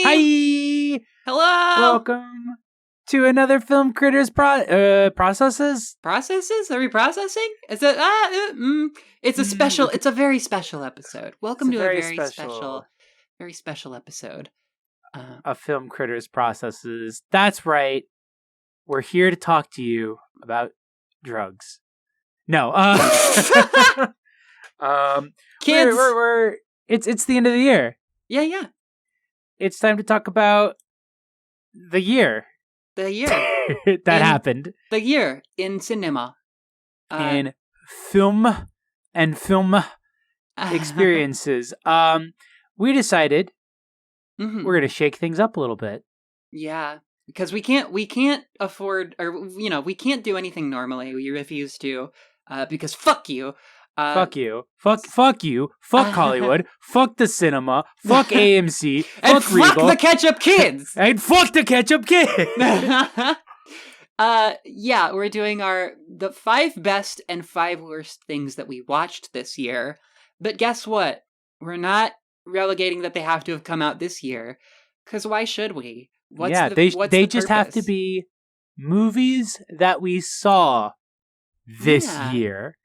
Hi! Hello! Welcome to another Film Critters Processes? Processes? Are we processing? Is it? It's a special. It's a very special episode. Welcome to a very special episode. Of Film Critters Processes. That's right. We're here to talk to you about drugs. No. Kids. It's the end of the year. Yeah. It's time to talk about the year. The year. that happened. The year in cinema. In film and film experiences. We decided we're going to shake things up a little bit. Yeah. Because we can't afford, or, we can't do anything normally. We refuse to, because fuck you. Fuck you. Fuck you. Fuck Hollywood. Fuck the cinema. Fuck AMC. And fuck Regal. Fuck the Ketchup Kids. And fuck the Ketchup Kids. Yeah, we're doing the 5 best and 5 worst things that we watched this year. But guess what? We're not relegating that they have to have come out this year. Because why should we? They just have to be movies that we saw this year.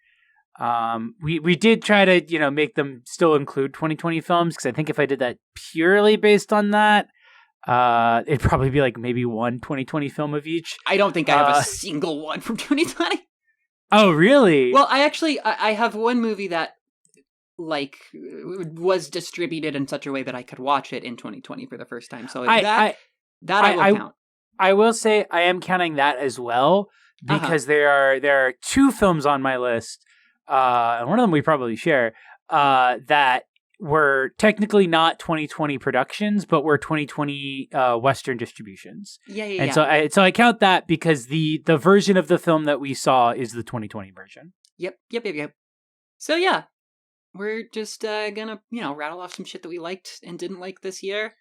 We did try to, make them still include 2020 films, because I think if I did that purely based on that, it'd probably be like maybe one 2020 film of each. I don't think I have a single one from 2020. Oh, really? Well, I have one movie that was distributed in such a way that I could watch it in 2020 for the first time. So I will count. I will say I am counting that as well, because there are 2 films on my list. And one of them we probably share, that were technically not 2020 productions, but were 2020 Western distributions. Yeah. And so I count that because the version of the film that we saw is the 2020 version. Yep. So yeah, we're just gonna rattle off some shit that we liked and didn't like this year.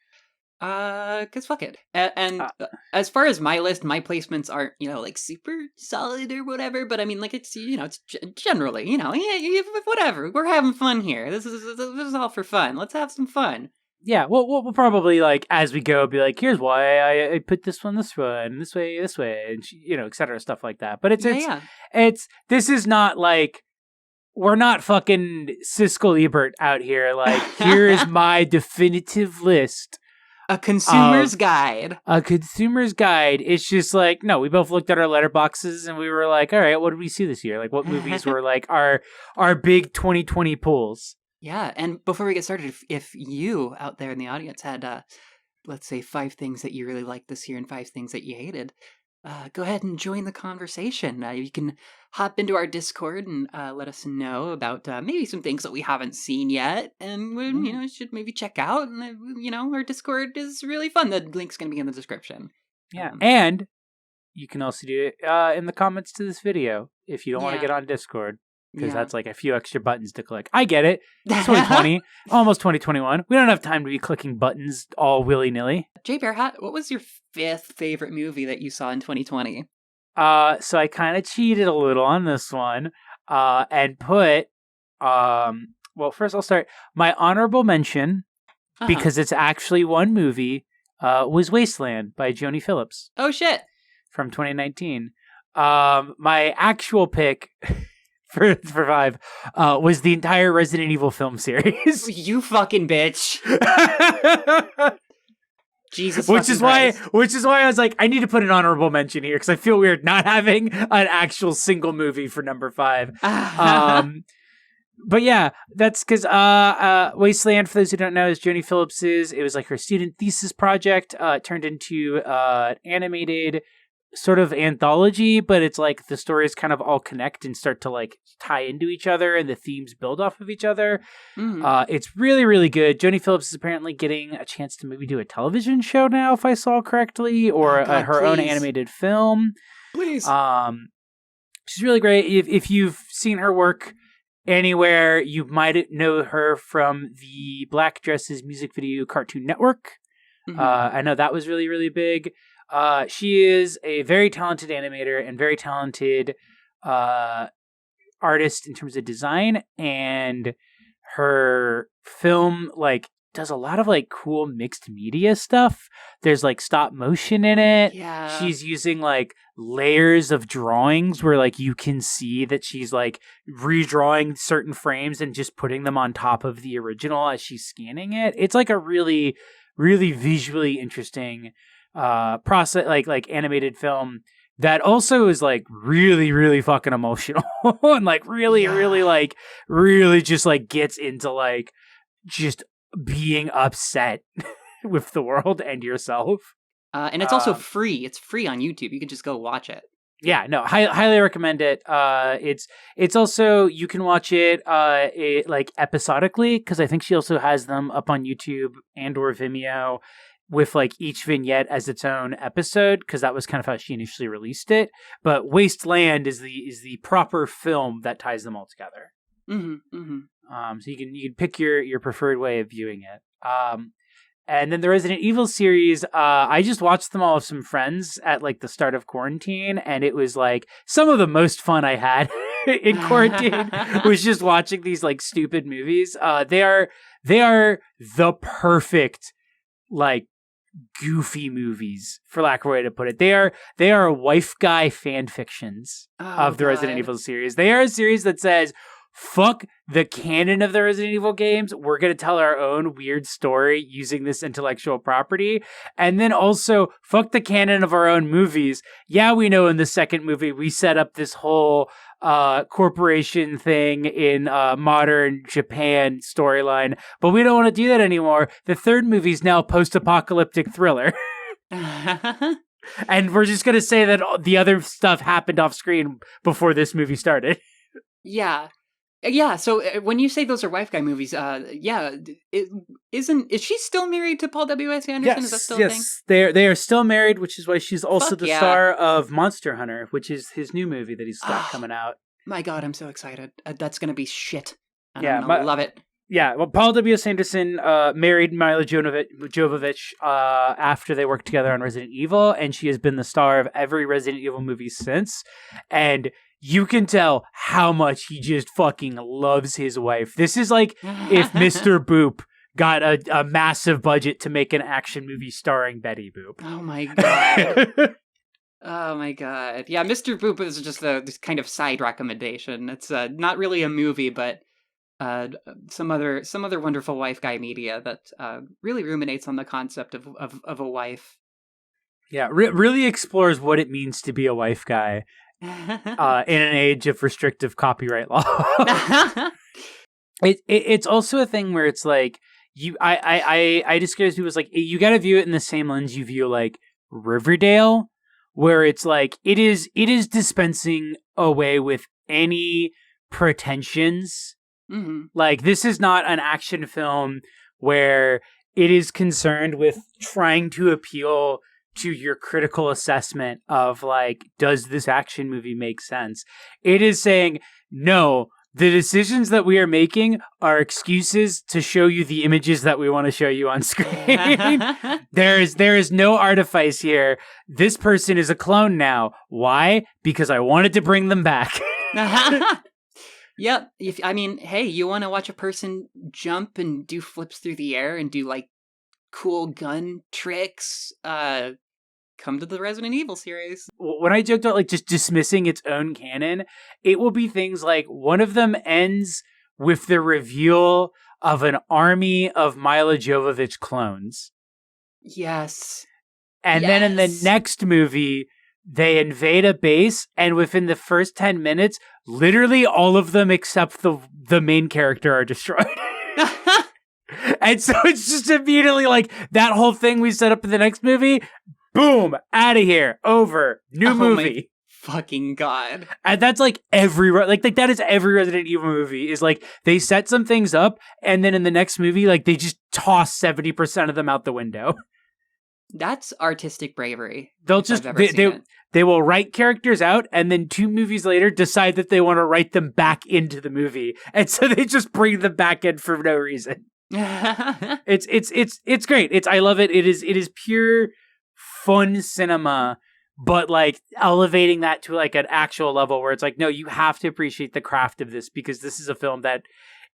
Cause fuck it. And as far as my list, my placements aren't, super solid or whatever, but I mean, it's, it's generally, whatever. We're having fun here. This is all for fun. Let's have some fun. Yeah, we'll probably, as we go, be like, here's why I put this one this way, and this way, and, et cetera, stuff like that. But this is not we're not fucking Siskel Ebert out here. Here is my definitive list. A consumer's guide. A consumer's guide. It's just no, we both looked at our letterboxes and we were like, all right, what did we see this year? What movies were our big 2020 pulls? Yeah, and before we get started, if you out there in the audience had, let's say, 5 things that you really liked this year and 5 things that you hated, go ahead and join the conversation. You can hop into our Discord and let us know about maybe some things that we haven't seen yet, and we should maybe check out. And our Discord is really fun. The link's going to be in the description. Yeah, and you can also do it in the comments to this video if you don't want to get on Discord. Because that's a few extra buttons to click. I get it. It's 2020, almost 2021. We don't have time to be clicking buttons all willy-nilly. Jay Bear, what was your 5th favorite movie that you saw in 2020? So I kind of cheated a little on this one and put, well, first I'll start. My honorable mention, because it's actually one movie, was Wasteland by Joni Phillips. Oh, shit. From 2019. My actual pick... For 5, was the entire Resident Evil film series. You fucking bitch. Jesus. Which is why I was like, I need to put an honorable mention here because I feel weird not having an actual single movie for number 5. But yeah, that's because Wasteland, for those who don't know, is Joni Phillips's. It was her student thesis project. It turned into animated sort of anthology, but it's the stories kind of all connect and start to tie into each other and the themes build off of each other. It's really, really good. Joni Phillips is apparently getting a chance to maybe do a television show now, if I saw correctly, or her own animated film. Please. She's really great. If you've seen her work anywhere, you might know her from the Black Dresses music video Cartoon Network. I know that was really, really big. She is a very talented animator and very talented artist in terms of design, and her film does a lot of like cool mixed media stuff. There's like stop motion in it. Yeah. She's using like layers of drawings where like you can see that she's like redrawing certain frames and just putting them on top of the original as she's scanning it. It's like a really, really visually interesting process, like animated film that also is like really, really fucking emotional and like really, really like really just like gets into like just being upset with the world and yourself. And it's also free. It's free on YouTube. You can just go watch it. Yeah, no, highly recommend it. It's also, you can watch it like episodically, because I think she also has them up on YouTube and or Vimeo with like each vignette as its own episode, because that was kind of how she initially released it. But Wasteland is the proper film that ties them all together. Mm-hmm, mm-hmm. So you can pick your preferred way of viewing it. And then the Resident Evil series, I just watched them all with some friends at like the start of quarantine, and it was like some of the most fun I had in quarantine was just watching these like stupid movies. They are the perfect like goofy movies, for lack of a way to put it. They are wife guy fan fictions of the Resident Evil series. They are a series that says, fuck the canon of the Resident Evil games. We're going to tell our own weird story using this intellectual property. And then also, fuck the canon of our own movies. Yeah, we know in the second movie, we set up this whole corporation thing in modern Japan storyline, but we don't want to do that anymore. The third movie is now a post-apocalyptic thriller. And we're just going to say that the other stuff happened off screen before this movie started. Yeah. Yeah, so when you say those are wife guy movies, is she still married to Paul W.S. Anderson? Yes, is that still a thing? They are still married, which is why she's also the yeah. star of Monster Hunter, which is his new movie that he's got coming out. My God, I'm so excited. That's going to be shit. I love it. Yeah, well, Paul W.S. Anderson married Mila Jovovich after they worked together on Resident Evil, and she has been the star of every Resident Evil movie since. And you can tell how much he just fucking loves his wife. This is like if Mr. Boop got a massive budget to make an action movie starring Betty Boop. Oh my God. Oh my God. Yeah, Mr. Boop is just this kind of side recommendation. It's not really a movie, but some other wonderful wife guy media that really ruminates on the concept of a wife. Yeah, really explores what it means to be a wife guy. In an age of restrictive copyright law. It's also a thing where it's like I discuss people as like, you got to view it in the same lens you view like Riverdale, where it's like it is dispensing away with any pretensions. Mm-hmm. Like, this is not an action film where it is concerned with trying to appeal to your critical assessment of like, does this action movie make sense? It is saying, no, the decisions that we are making are excuses to show you the images that we want to show you on screen. There is no artifice here. This person is a clone now. Why? Because I wanted to bring them back. Yep. Hey, you want to watch a person jump and do flips through the air and do like cool gun tricks, come to the Resident Evil series. When I joked about like just dismissing its own canon, it will be things like one of them ends with the reveal of an army of Mila Jovovich clones. Yes. And then in the next movie, they invade a base, and within the first 10 minutes, literally all of them except the main character are destroyed. And so it's just immediately like that whole thing we set up in the next movie, boom, out of here, over, new movie. My fucking God. And that's like every that is every Resident Evil movie is like they set some things up, and then in the next movie, like they just toss 70% of them out the window. That's artistic bravery. They'll just they will write characters out, and then 2 movies later decide that they want to write them back into the movie, and so they just bring them back in for no reason. It's great. I love it. It is pure fun cinema, but like elevating that to like an actual level where it's like, no, you have to appreciate the craft of this, because this is a film that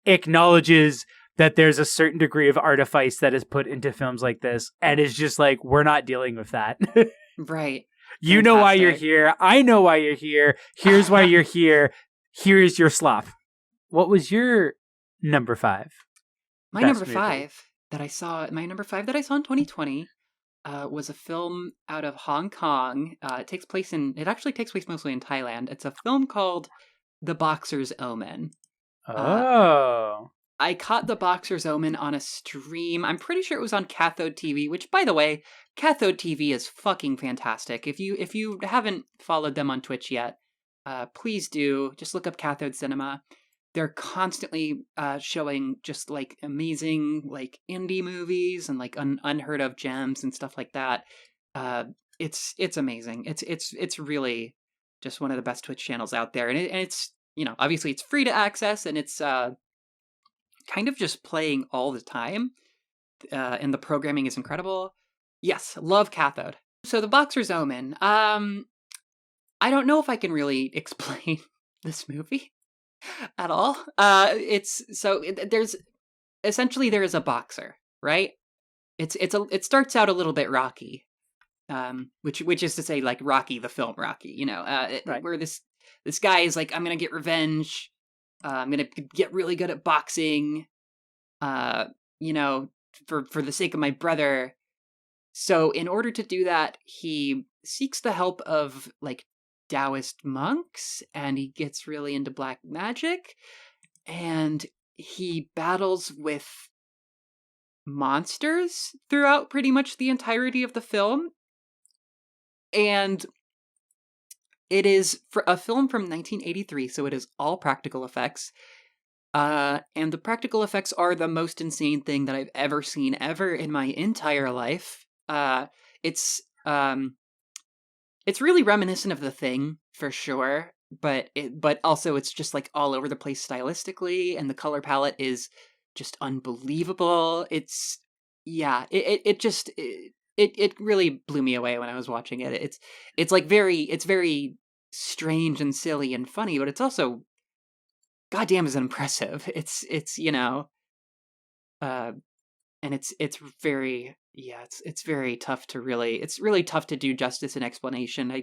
acknowledges that there's a certain degree of artifice that is put into films like this, and it's just like, we're not dealing with that. Right. You know why you're Fantastic. here. I know why you're here. Here's why you're here. Here's your slop. What was your number 5? My Best number movie? 5 that I saw in 2020 was a film out of Hong Kong. It actually takes place mostly in Thailand. It's a film called The Boxer's Omen. Oh. I caught The Boxer's Omen on a stream. I'm pretty sure it was on Cathode TV, which, by the way, Cathode TV is fucking fantastic. If you haven't followed them on Twitch yet, please do. Just look up Cathode Cinema. They're constantly showing just like amazing like indie movies and like unheard of gems and stuff like that. It's amazing. It's really just one of the best Twitch channels out there, and it's obviously it's free to access, and it's kind of just playing all the time, and the programming is incredible. Yes, love Cathode. So The Boxer's Omen. I don't know if I can really explain this movie at all. There's essentially there is a boxer, right? It starts out a little bit Rocky, which is to say like Rocky the film Rocky, Right. where this guy is like, I'm gonna get revenge. I'm gonna get really good at boxing, for the sake of my brother. So in order to do that, he seeks the help of like Taoist monks, and he gets really into black magic, and he battles with monsters throughout pretty much the entirety of the film. And it is a film from 1983, so it is all practical effects. And the practical effects are the most insane thing that I've ever seen ever in my entire life. It's really reminiscent of The Thing for sure, but also it's just like all over the place stylistically, and the color palette is just unbelievable. It really blew me away when I was watching it. It's very strange and silly and funny, but it's also goddamn is impressive. And it's very tough to it's really tough to do justice and explanation.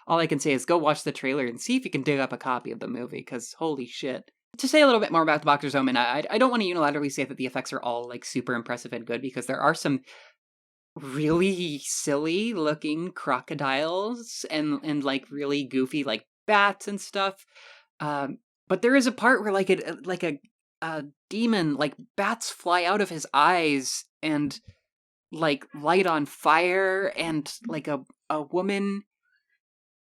All I can say is go watch the trailer and see if you can dig up a copy of the movie, because holy shit. To say a little bit more about The Boxer's Omen, I don't want to unilaterally say that the effects are all like super impressive and good, because there are some really silly looking crocodiles and like really goofy like bats and stuff. But there is a part where like a demon, like bats fly out of his eyes and like light on fire, and like a woman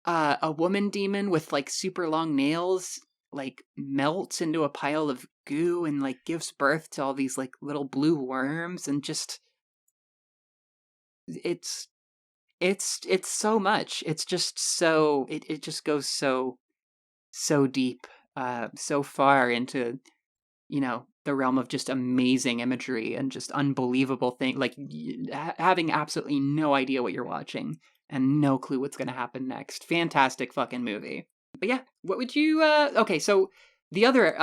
demon with like super long nails like melts into a pile of goo and like gives birth to all these like little blue worms, and just it's so much. It's just so it just goes so deep, so far into the realm of just amazing imagery and just unbelievable thing, like having absolutely no idea what you're watching and no clue what's going to happen next. Fantastic fucking movie. But yeah, what would you okay, so the other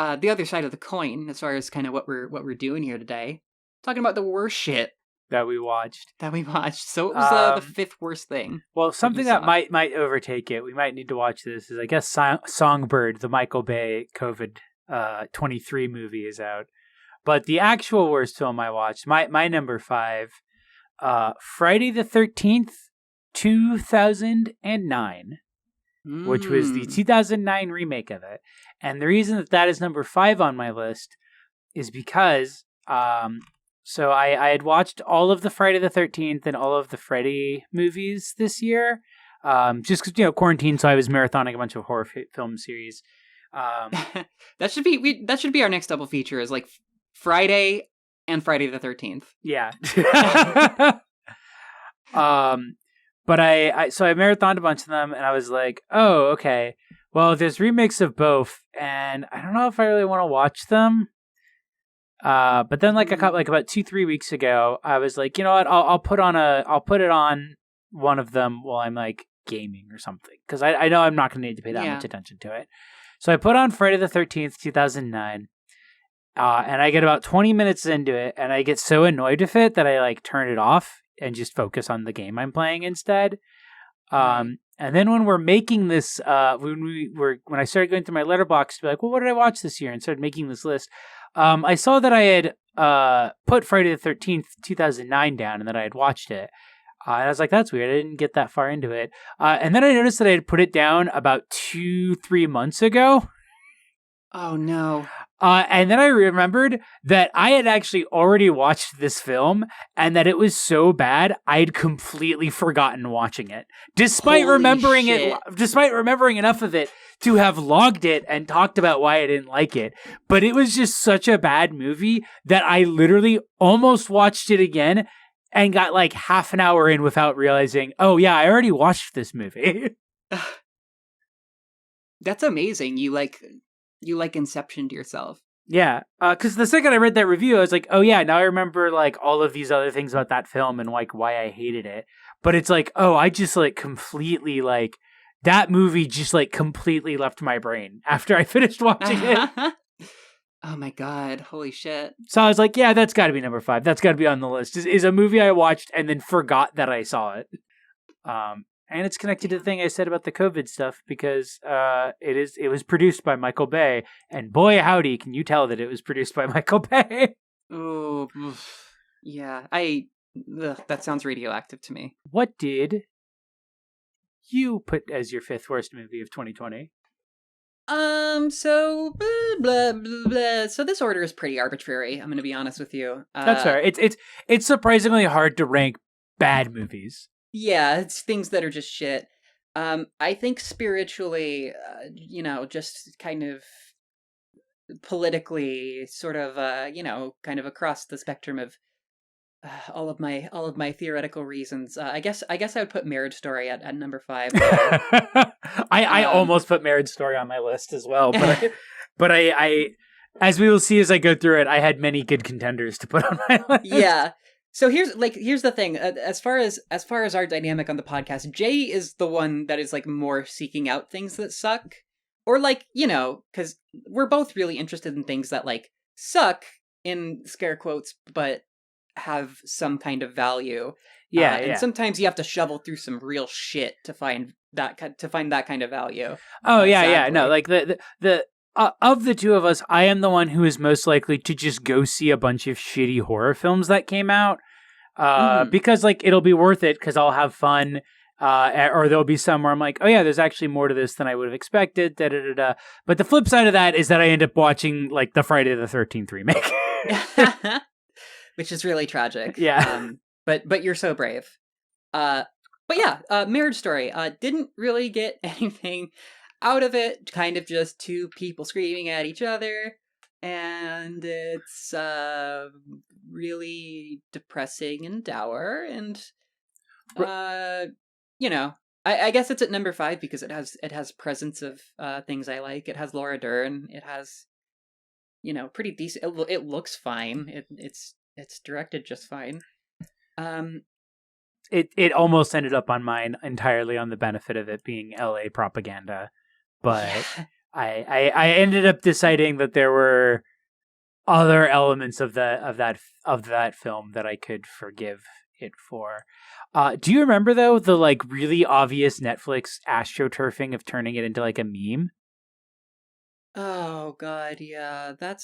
side of the coin, as far as kind of what we're doing here today, talking about the worst shit that we watched. So it was the fifth worst thing. Well, something that might overtake it, we might need to watch this, is I guess Songbird, the Michael Bay COVID 23 movie is out. But the actual worst film I watched, my number 5, Friday the 13th, 2009, which was the 2009 remake of it. And the reason that is number 5 on my list is because so I had watched all of the Friday the 13th and all of the Freddy movies this year, just because quarantine, so I was marathoning a bunch of horror film series. That should be our next double feature, is like Friday and Friday the 13th. Yeah. But I marathoned a bunch of them, and I was like, oh, okay. Well, there's remakes of both, and I don't know if I really want to watch them. But then like about 2-3 weeks ago, I was like, you know what? I'll put it on one of them while I'm like gaming or something, because I know I'm not going to need to pay that much attention to it. So I put on Friday the 13th, 2009, And I get about 20 minutes into it, and I get so annoyed with it that I like turn it off and just focus on the game I'm playing instead. Right. And then when we're making this, when I started going through my letterbox to be like, well, what did I watch this year? And started making this list, I saw that I had put Friday the 13th, 2009 down, and that I had watched it. And I was like, that's weird. I didn't get that far into it. And then I noticed that I had put it down about 2-3 months ago. Oh, no. And then I remembered that I had actually already watched this film and that it was so bad, I'd completely forgotten watching it. Despite Holy remembering shit. despite remembering enough of it to have logged it and talked about why I didn't like it. But it was just such a bad movie that I literally almost watched it again and got like half an hour in without realizing, oh yeah, I already watched this movie. That's amazing. You like Inceptioned yourself. Yeah, because the second I read that review, I was like, oh yeah, now I remember like all of these other things about that film and like why I hated it. But it's like, oh, I just like completely like that movie just like completely left my brain after I finished watching it. Oh my god, holy shit. So I was like, yeah, that's got to be number 5. That's got to be on the list. Is a movie I watched and then forgot that I saw it. And it's connected to the thing I said about the COVID stuff because it was produced by Michael Bay, and boy howdy, can you tell that it was produced by Michael Bay. Oh, yeah. That sounds radioactive to me. What did you put as your 5th worst movie of 2020? So blah, blah, blah, blah. So this order is pretty arbitrary. I'm gonna be honest with you. That's fair. It's surprisingly hard to rank bad movies. Yeah, it's things that are just shit. I think spiritually, just kind of politically, sort of, kind of across the spectrum of all of my theoretical reasons. I guess I would put Marriage Story at number 5. I almost put Marriage Story on my list as well, but I as we will see as I go through it, I had many good contenders to put on my list. Yeah. So here's the thing. As far as our dynamic on the podcast, Jay is the one that is like more seeking out things that suck, or like because we're both really interested in things that like suck in scare quotes, but have some kind of value. Yeah, and sometimes you have to shovel through some real shit to find that kind of value. Oh yeah. No, like the of the two of us, I am the one who is most likely to just go see a bunch of shitty horror films that came out. Because like it'll be worth it because I'll have fun, or there'll be some where I'm like, oh yeah, there's actually more to this than I would have expected. But the flip side of that is that I end up watching like the Friday the 13th remake, which is really tragic. Yeah, but you're so brave. But yeah, Marriage Story didn't really get anything out of it. Kind of just two people screaming at each other. And it's really depressing and dour, and I guess it's at number 5 because it has presence of things I like. It has Laura Dern. It has pretty decent. It looks fine. It's directed just fine. It almost ended up on mine entirely on the benefit of it being LA propaganda, but. Yeah. I ended up deciding that there were other elements of that film that I could forgive it for. Do you remember though the like really obvious Netflix astroturfing of turning it into like a meme? Oh god, yeah. That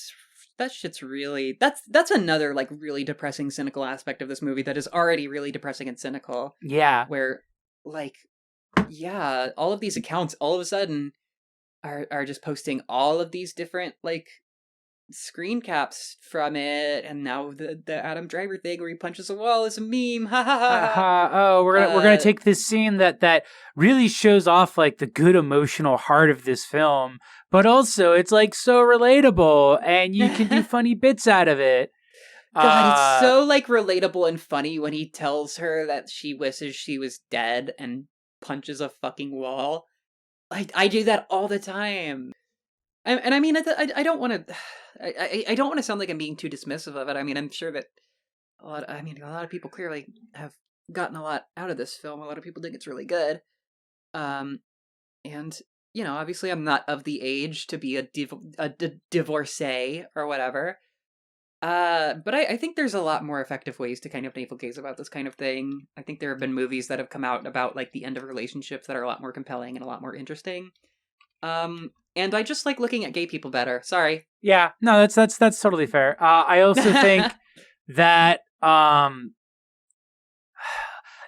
shit's really that's another like really depressing, cynical aspect of this movie that is already really depressing and cynical. Yeah. Where like yeah, all of these accounts all of a sudden are just posting all of these different like screen caps from it, and now the Adam Driver thing where he punches a wall is a meme. Ha ha ha. Oh, we're gonna take this scene that really shows off like the good emotional heart of this film, but also it's like so relatable, and you can do funny bits out of it. God, it's so like relatable and funny when he tells her that she wishes she was dead and punches a fucking wall. I do that all the time, and I mean I don't want to I don't want to sound like I'm being too dismissive of it. I mean I'm sure that a lot of people clearly have gotten a lot out of this film. A lot of people think it's really good, and obviously I'm not of the age to be a divorcee or whatever. But I think there's a lot more effective ways to kind of navel gaze about this kind of thing. I think there have been movies that have come out about like the end of relationships that are a lot more compelling and a lot more interesting. And I just like looking at gay people better. Sorry. Yeah, no, that's totally fair. I also think that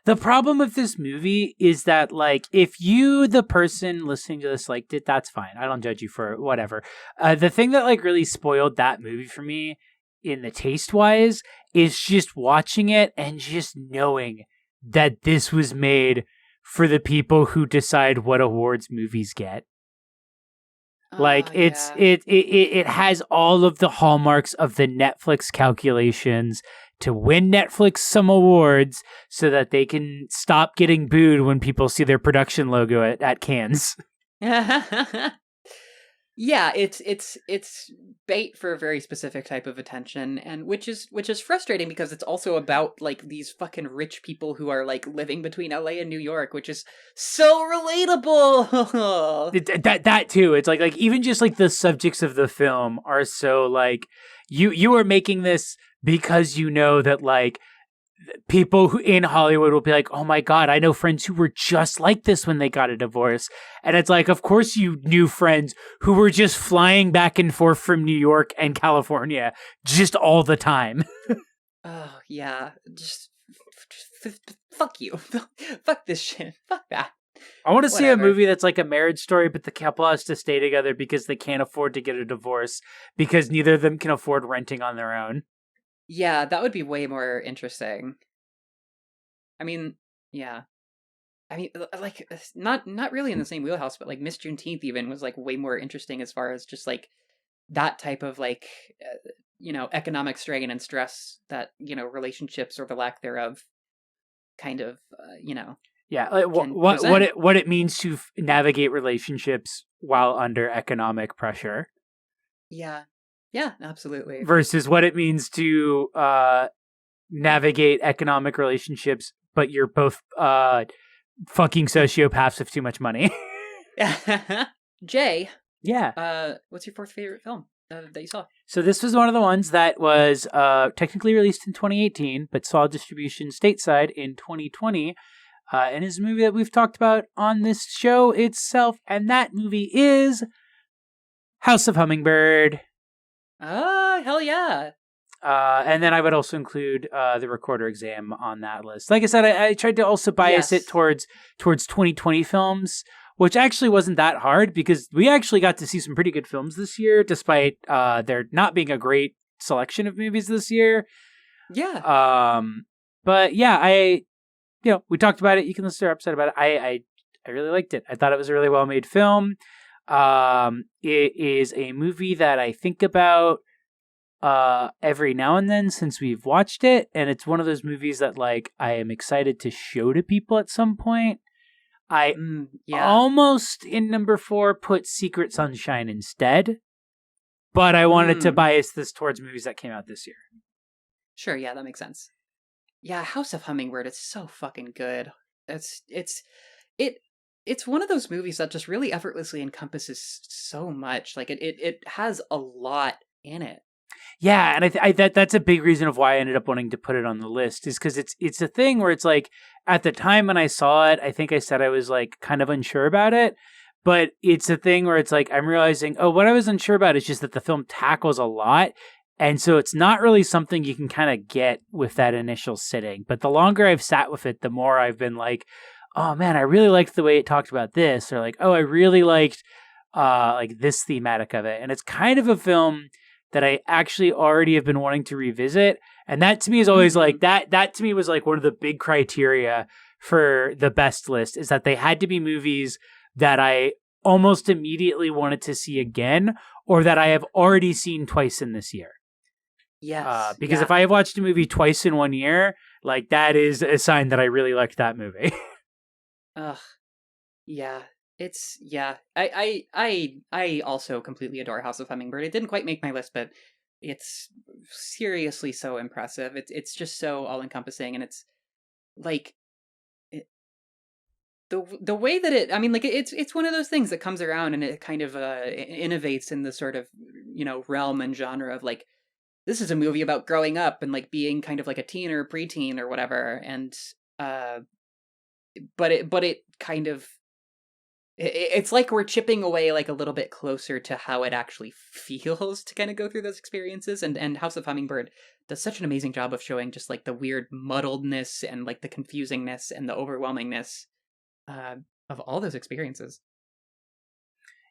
the problem with this movie is that, like, if you, the person listening to this, liked it, that's fine. I don't judge you for it, whatever. The thing that, like, really spoiled that movie for me in the taste-wise is just watching it and just knowing that this was made for the people who decide what awards movies get. Like, Yeah. it has all of the hallmarks of the Netflix calculations to win Netflix some awards so that they can stop getting booed when people see their production logo at Cannes. Yeah, it's bait for a very specific type of attention, and which is frustrating because it's also about like these fucking rich people who are like living between LA and New York, which is so relatable. That too. It's like even just like the subjects of the film are so like you are making this because you know that like people who in Hollywood will be like, oh my God, I know friends who were just like this when they got a divorce. And it's like, of course you knew friends who were just flying back and forth from New York and California just all the time. Oh, yeah. Just fuck you. Fuck this shit. Fuck that. I want to see a Whatever. movie that's like a marriage story, but the couple has to stay together because they can't afford to get a divorce because neither of them can afford renting on their own. Yeah, that would be way more interesting. I mean, yeah. I mean, like, not really in the same wheelhouse, but like Miss Juneteenth even was like way more interesting as far as just like that type of like, economic strain and stress that relationships or the lack thereof kind of Yeah, like, can what it means to navigate relationships while under economic pressure. Yeah, yeah, absolutely. Versus what it means to navigate economic relationships, but you're both fucking sociopaths with too much money. Jay, Yeah. What's your fourth favorite film that you saw? So this was one of the ones that was technically released in 2018, but saw distribution stateside in 2020, and is a movie that we've talked about on this show itself, and that movie is House of Hummingbird. Oh, hell yeah. And then I would also include the Recorder Exam on that list. Like I said, I tried to also bias it towards 2020 films, which actually wasn't that hard because we actually got to see some pretty good films this year, despite there not being a great selection of movies this year. Yeah. But yeah, we talked about it. You can listen to our episode about it. I really liked it. I thought it was a really well made film. It is a movie that I think about every now and then since we've watched it, and it's one of those movies that like I am excited to show to people at some point. I almost in number 4 put Secret Sunshine instead, but I wanted to bias this towards movies that came out this year. Sure, yeah, that makes sense. Yeah, House of Hummingbird is so fucking good. It's one of those movies that just really effortlessly encompasses so much. Like it has a lot in it. Yeah, and that's a big reason of why I ended up wanting to put it on the list is because it's a thing where it's like at the time when I saw it, I think I said I was like kind of unsure about it, but it's a thing where it's like I'm realizing, oh, what I was unsure about is just that the film tackles a lot, and so it's not really something you can kind of get with that initial sitting. But the longer I've sat with it, the more I've been like, oh man, I really liked the way it talked about this, or like, oh, I really liked like this thematic of it, and it's kind of a film that I actually already have been wanting to revisit. And that to me is always like, that to me was like one of the big criteria for the best list is that they had to be movies that I almost immediately wanted to see again, or that I have already seen twice in this year. Yes. Because if I have watched a movie twice in 1 year, like that is a sign that I really liked that movie. Ugh. Yeah. I also completely adore House of Hummingbird. It didn't quite make my list, but it's seriously so impressive. It's just so all encompassing, and it's like the way that it. I mean, like it's one of those things that comes around and it kind of innovates in the sort of realm and genre of like this is a movie about growing up and like being kind of like a teen or a preteen or whatever, and but it kind of it's like we're chipping away like a little bit closer to how it actually feels to kind of go through those experiences, and House of Hummingbird does such an amazing job of showing just like the weird muddledness and like the confusingness and the overwhelmingness of all those experiences.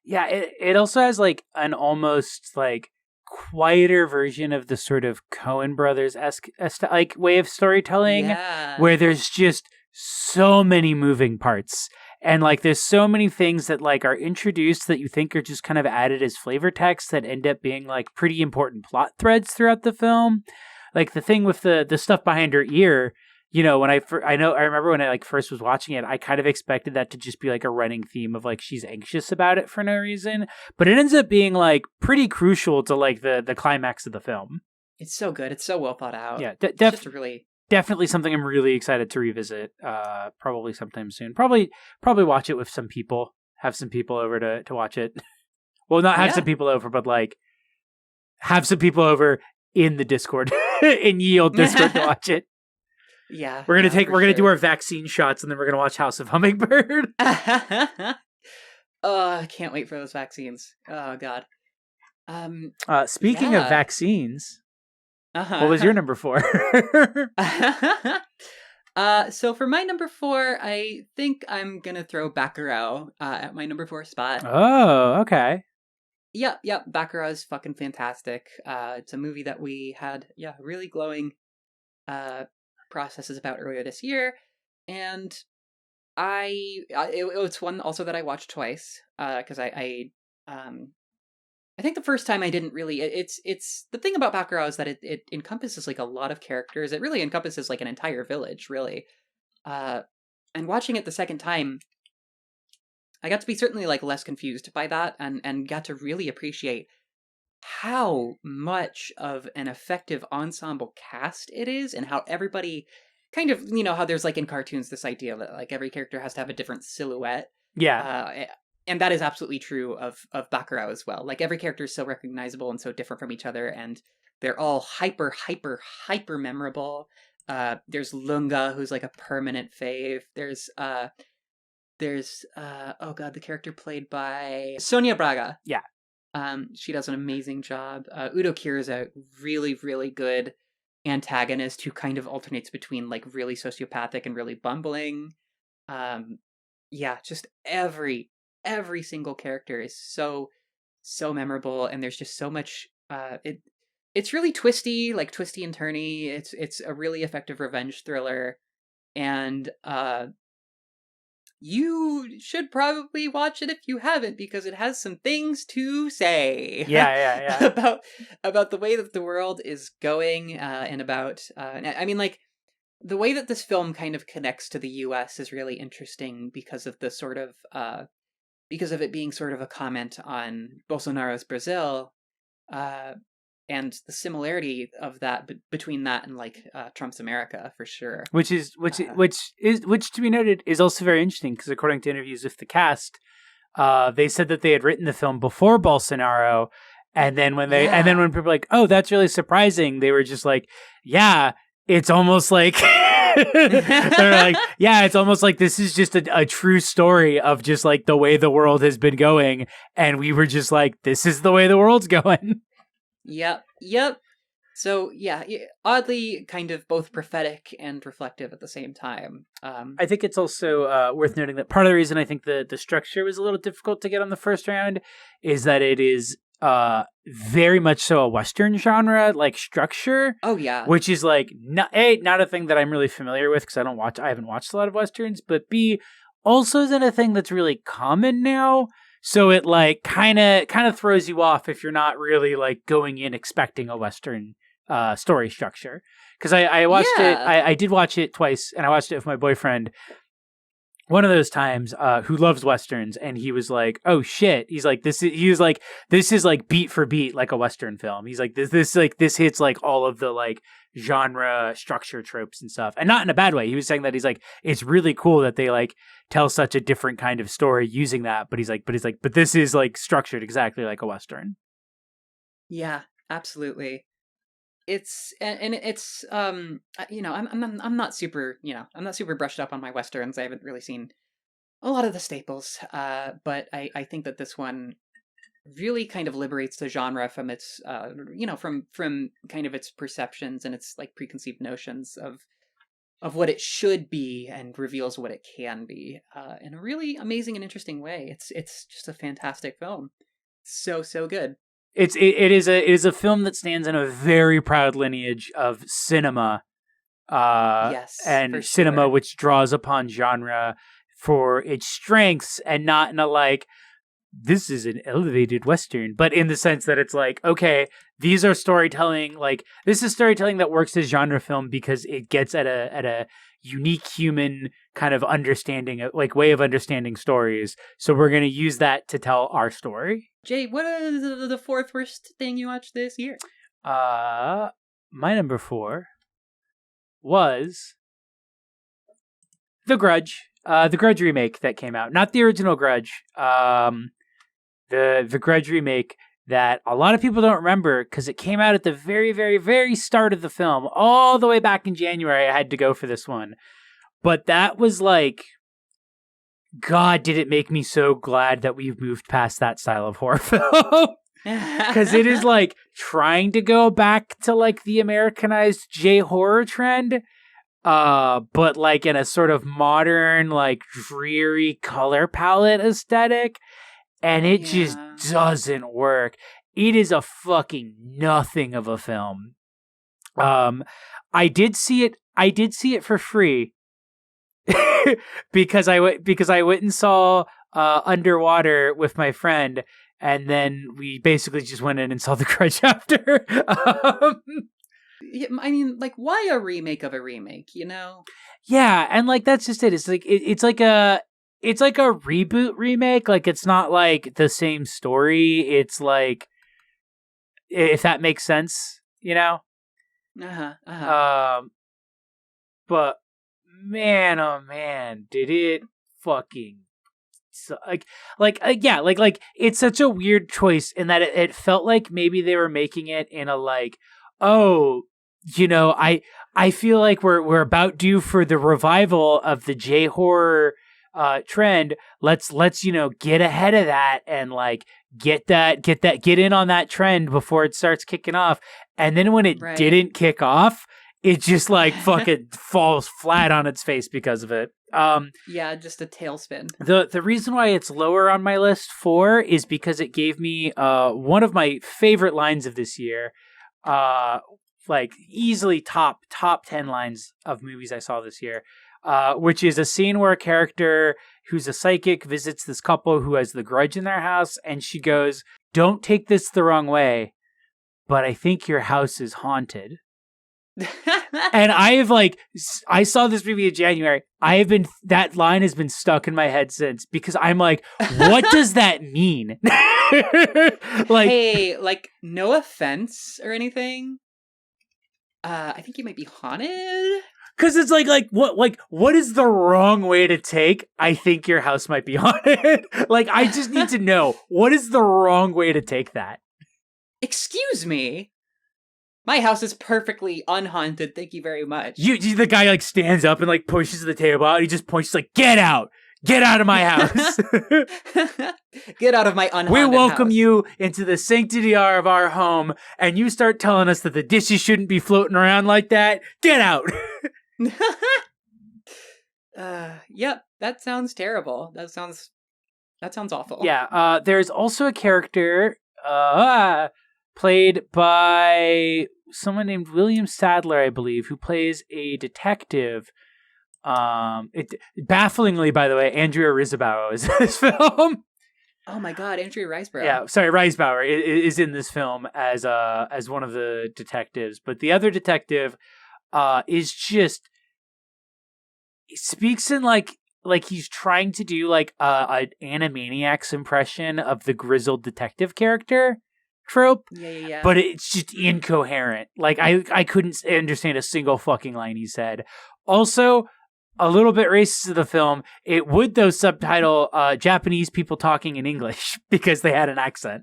Yeah, it also has like an almost like quieter version of the sort of Coen Brothers esque like way of storytelling, Yeah. where there's just so many moving parts, and like there's so many things that like are introduced that you think are just kind of added as flavor text that end up being like pretty important plot threads throughout the film. Like the thing with the stuff behind her ear. You know, when I remember when I like first was watching it, I kind of expected that to just be like a running theme of like she's anxious about it for no reason, but it ends up being like pretty crucial to like the climax of the film. It's so good. It's so well thought out. Yeah, it's just a really definitely something I'm really excited to revisit. Probably sometime soon. Probably watch it with some people. Have some people over to watch it. Well, not have some people over, but like have some people over in the Discord in Yield Discord to watch it. Yeah, we're gonna do our vaccine shots, and then we're gonna watch House of Hummingbird. Oh, I can't wait for those vaccines. Oh God. Speaking of vaccines, what was your number 4? So for my number 4, I think I'm gonna throw Barroo at my number 4 spot. Oh, okay. Yep. Barroo is fucking fantastic. It's a movie that we had, really glowing processes about earlier this year, and it's one also that I watched twice because I think the first time I didn't really it's the thing about Barroo is that it encompasses like a lot of characters. It really encompasses like an entire village, really. And watching it the second time, I got to be certainly like less confused by that, and got to really appreciate how much of an effective ensemble cast it is, and how everybody kind of, how there's like in cartoons this idea that like every character has to have a different silhouette. Yeah. And that is absolutely true of Barroo as well. Like every character is so recognizable and so different from each other, and they're all hyper memorable. There's Lunga, who's like a permanent fave. There's oh god, the character played by Sonia Braga. Yeah. She does an amazing job. Udo Kier is a really, really good antagonist who kind of alternates between like really sociopathic and really bumbling. Just every single character is so memorable, and there's just so much. It's really twisty and turny. It's a really effective revenge thriller, and you should probably watch it if you haven't, because it has some things to say. Yeah. about the way that the world is going, and about I mean, like, the way that this film kind of connects to the US is really interesting because of the sort of because of it being sort of a comment on Bolsonaro's Brazil, and the similarity of that between that and like Trump's America, for sure. Which to be noted is also very interesting, because according to interviews with the cast, they said that they had written the film before Bolsonaro, and then when when people were like, "Oh, that's really surprising," they were just like, "Yeah, it's almost like." They're like, yeah, it's almost like this is just a true story of just like the way the world has been going, and we were just like, this is the way the world's going. Yep. So yeah, oddly kind of both prophetic and reflective at the same time. I think it's also worth noting that part of the reason I think the structure was a little difficult to get on the first round is that it is very much so a Western genre like structure. Oh yeah, which is like not a thing that I'm really familiar with, because I haven't watched a lot of Westerns, but B, also isn't a thing that's really common now. So it like kind of throws you off if you're not really like going in expecting a Western story structure. Because I watched it, I did watch it twice, and I watched it with my boyfriend one of those times, who loves Westerns, and he was like, oh shit. He was like, this is like beat for beat like a Western film. He's like, this hits like all of the like genre structure tropes and stuff. And not in a bad way. He was saying that he's like, it's really cool that they like tell such a different kind of story using that. But this is like structured exactly like a Western. Yeah, absolutely. I'm not super, I'm not super brushed up on my westerns. I haven't really seen a lot of the staples, but I think that this one really kind of liberates the genre from its from kind of its perceptions and its like preconceived notions of what it should be, and reveals what it can be in a really amazing and interesting way. It's just a fantastic film. So good. It is a film that stands in a very proud lineage of cinema, Yes, for and cinema sure. which draws upon genre for its strengths, and not in a like, this is an elevated western, but in the sense that it's like, okay, these are storytelling, like this is storytelling that works as genre film because it gets at a unique human kind of understanding, like way of understanding stories. So we're going to use that to tell our story. Jay, what is the fourth worst thing you watched this year? My number 4 was The Grudge. The Grudge remake that came out, not the original Grudge. The Grudge remake that a lot of people don't remember because it came out at the very, very, very start of the film, all the way back in January. I had to go for this one, but that was like, God, did it make me so glad that we've moved past that style of horror film. Because it is like trying to go back to like the Americanized J-horror trend, but like in a sort of modern, like dreary color palette aesthetic. And it just doesn't work. It is a fucking nothing of a film. I did see it for free because I went and saw Underwater with my friend, and then we basically just went in and saw The Grudge after. Yeah, I mean, like, why a remake of a remake? Yeah, and like that's just it. It's like it's like a reboot remake. Like it's not like the same story. It's like, if that makes sense, But man, oh man, did it fucking like it's such a weird choice in that it felt like maybe they were making it in a like, oh, I feel like we're about due for the revival of the J horror trend. Let's get ahead of that and like get in on that trend before it starts kicking off. And then when it didn't kick off, it just like fucking falls flat on its face because of it. Yeah, just a tailspin. The reason why it's lower on my list 4 is because it gave me one of my favorite lines of this year. Like easily top 10 lines of movies I saw this year. Which is a scene where a character who's a psychic visits this couple who has the grudge in their house, and she goes, "Don't take this the wrong way, but I think your house is haunted." And I saw this movie in January. That line has been stuck in my head since, because I'm like, what does that mean? Like, hey, like, no offense or anything. I think you might be haunted. Because it's like what is the wrong way to take? I think your house might be haunted. Like, I just need to know, what is the wrong way to take that? Excuse me. My house is perfectly unhaunted. Thank you very much. The guy like stands up and like pushes the table out. He just points like, get out of my house. Get out of my unhaunted We welcome house. you into the sanctity of our home, and you start telling us that the dishes shouldn't be floating around like that. Get out. Yep, that sounds terrible. That sounds awful. Yeah, there's also a character played by someone named William Sadler, I believe, who plays a detective. Bafflingly, by the way, Andrea Riseborough is in this film. Oh my God, Andrea Riseborough. Yeah, sorry, Riseborough is in this film as one of the detectives, but the other detective is just speaks in like he's trying to do like an Animaniacs impression of the grizzled detective character trope. Yeah. But it's just incoherent. Like I couldn't understand a single fucking line he said. Also, a little bit racist of the film. It would though subtitle Japanese people talking in English because they had an accent.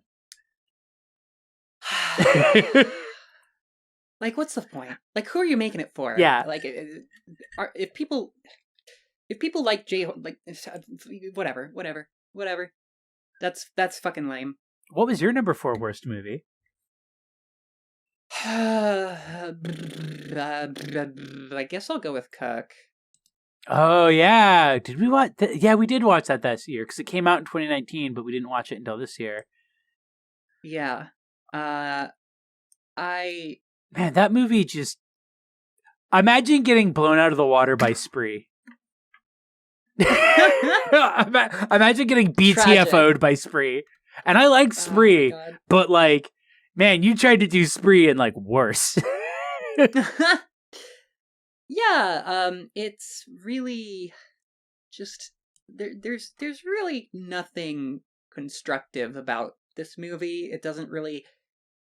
Like, what's the point? Like, who are you making it for? Yeah. Like, if people like like, whatever. That's fucking lame. What was your number 4 worst movie? I guess I'll go with Cook. Oh, yeah. Did we watch? Yeah, we did watch that this year because it came out in 2019, but we didn't watch it until this year. Yeah. Man, that movie just... Imagine getting blown out of the water by Spree. Imagine getting BTFO'd by Spree. And I like Spree, but like, man, you tried to do Spree and like worse. Yeah, it's really just there's really nothing constructive about this movie. It doesn't really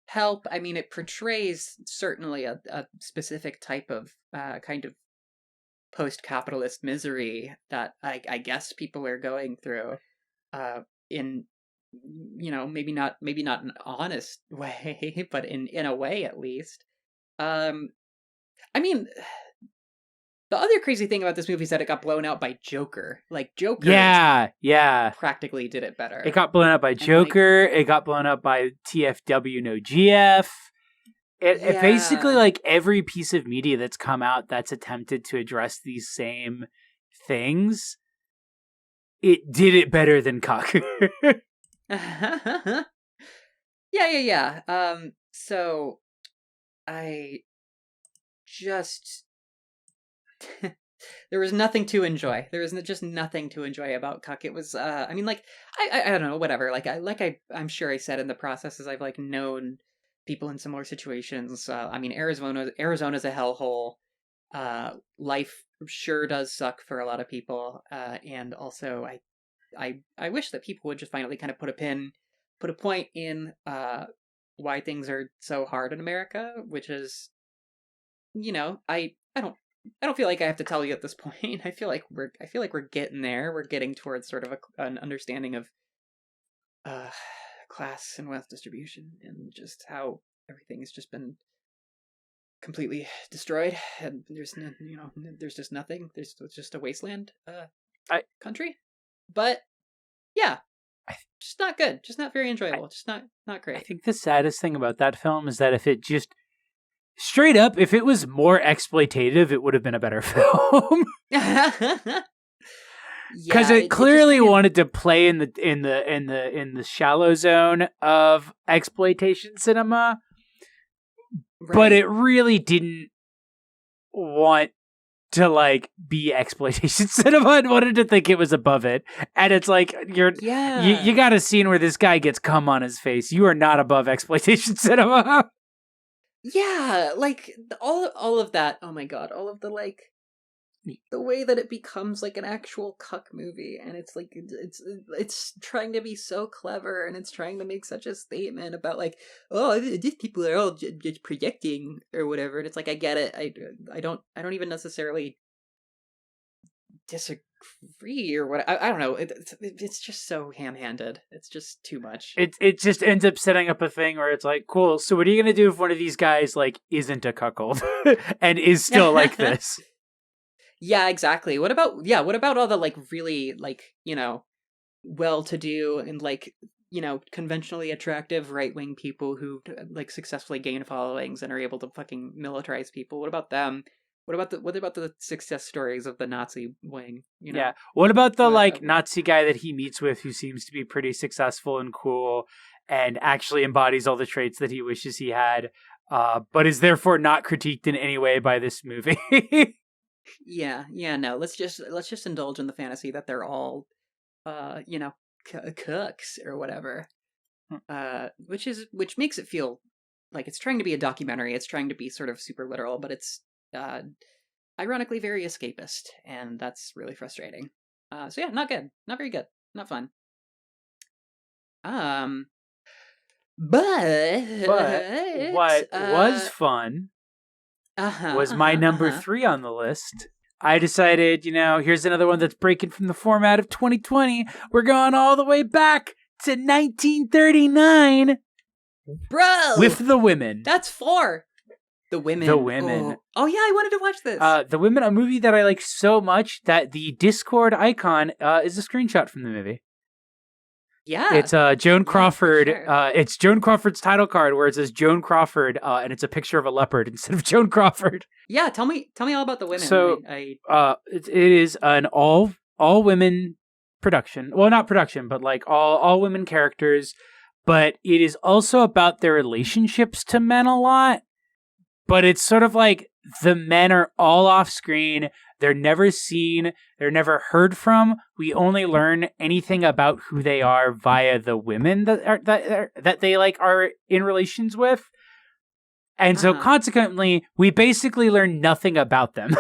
help. I mean, it portrays certainly a specific type of kind of post-capitalist misery that I guess people are going through in, you know, maybe not an honest way, but in a way at least. I mean, the other crazy thing about this movie is that it got blown out by Joker. Like, Joker practically did it better. It got blown up by Joker. It got blown up by TFW No GF. It basically, like, every piece of media that's come out that's attempted to address these same things, it did it better than Cock. Yeah. So, I just... there was nothing to enjoy. There was just nothing to enjoy about Cuck. It was, I mean, like, I don't know, whatever. I'm sure I said in the process, as I've, like, known people in similar situations. I mean, Arizona's a hellhole. Life sure does suck for a lot of people. And also, I wish that people would just finally kind of put a point in, why things are so hard in America, which is, you know, I don't feel like I have to tell you at this point. I feel like we're getting there. We're getting towards sort of an understanding of class and wealth distribution and just how everything has just been completely destroyed, and there's just nothing. It's just a wasteland country. But yeah, just not good. Just not very enjoyable. Just not great. I think the saddest thing about that film is that if it just straight up, if it was more exploitative, it would have been a better film. Because it clearly wanted to play in the shallow zone of exploitation cinema, right. But it really didn't want to like be exploitation cinema. It wanted to think it was above it, and it's like you got a scene where this guy gets cum on his face. You are not above exploitation cinema. Yeah, like all of that. Oh my god, all of the like the way that it becomes like an actual cuck movie, and it's like it's trying to be so clever, and it's trying to make such a statement about like, oh, these people are all just projecting or whatever. And it's like, I get it. I don't even necessarily disagree or what. I don't know. It's just so ham-handed. It's just too much. It just ends up setting up a thing where it's like, cool. So what are you gonna do if one of these guys like isn't a cuckold and is still like this? Yeah, exactly. What about all the like really like, you know, well-to-do and like, you know, conventionally attractive right-wing people who like successfully gain followings and are able to fucking militarize people? What about them? What about the success stories of the Nazi wing? You know? Yeah. What about the Nazi guy that he meets with who seems to be pretty successful and cool and actually embodies all the traits that he wishes he had, but is therefore not critiqued in any way by this movie? Yeah, no. Let's just indulge in the fantasy that they're all, you know, cooks or whatever. Which makes it feel like it's trying to be a documentary. It's trying to be sort of super literal, but it's ironically very escapist, and that's really frustrating. So yeah, not good, not very good, not fun. But what was fun was my number 3 on the list. I decided, you know, here's another one that's breaking from the format of 2020. We're going all the way back to 1939. Bro! With the women. That's 4. The Women. The Women. Oh yeah, I wanted to watch this. The Women, a movie that I like so much that the Discord icon is a screenshot from the movie. Yeah. It's Joan Crawford. Sure. It's Joan Crawford's title card where it says Joan Crawford, and it's a picture of a leopard instead of Joan Crawford. Yeah, tell me all about The Women. So, it is an all women production. Well, not production, but like all women characters. But it is also about their relationships to men a lot. But it's sort of like the men are all off screen. They're never seen. They're never heard from. We only learn anything about who they are via the women that they like are in relations with. And so consequently, we basically learn nothing about them.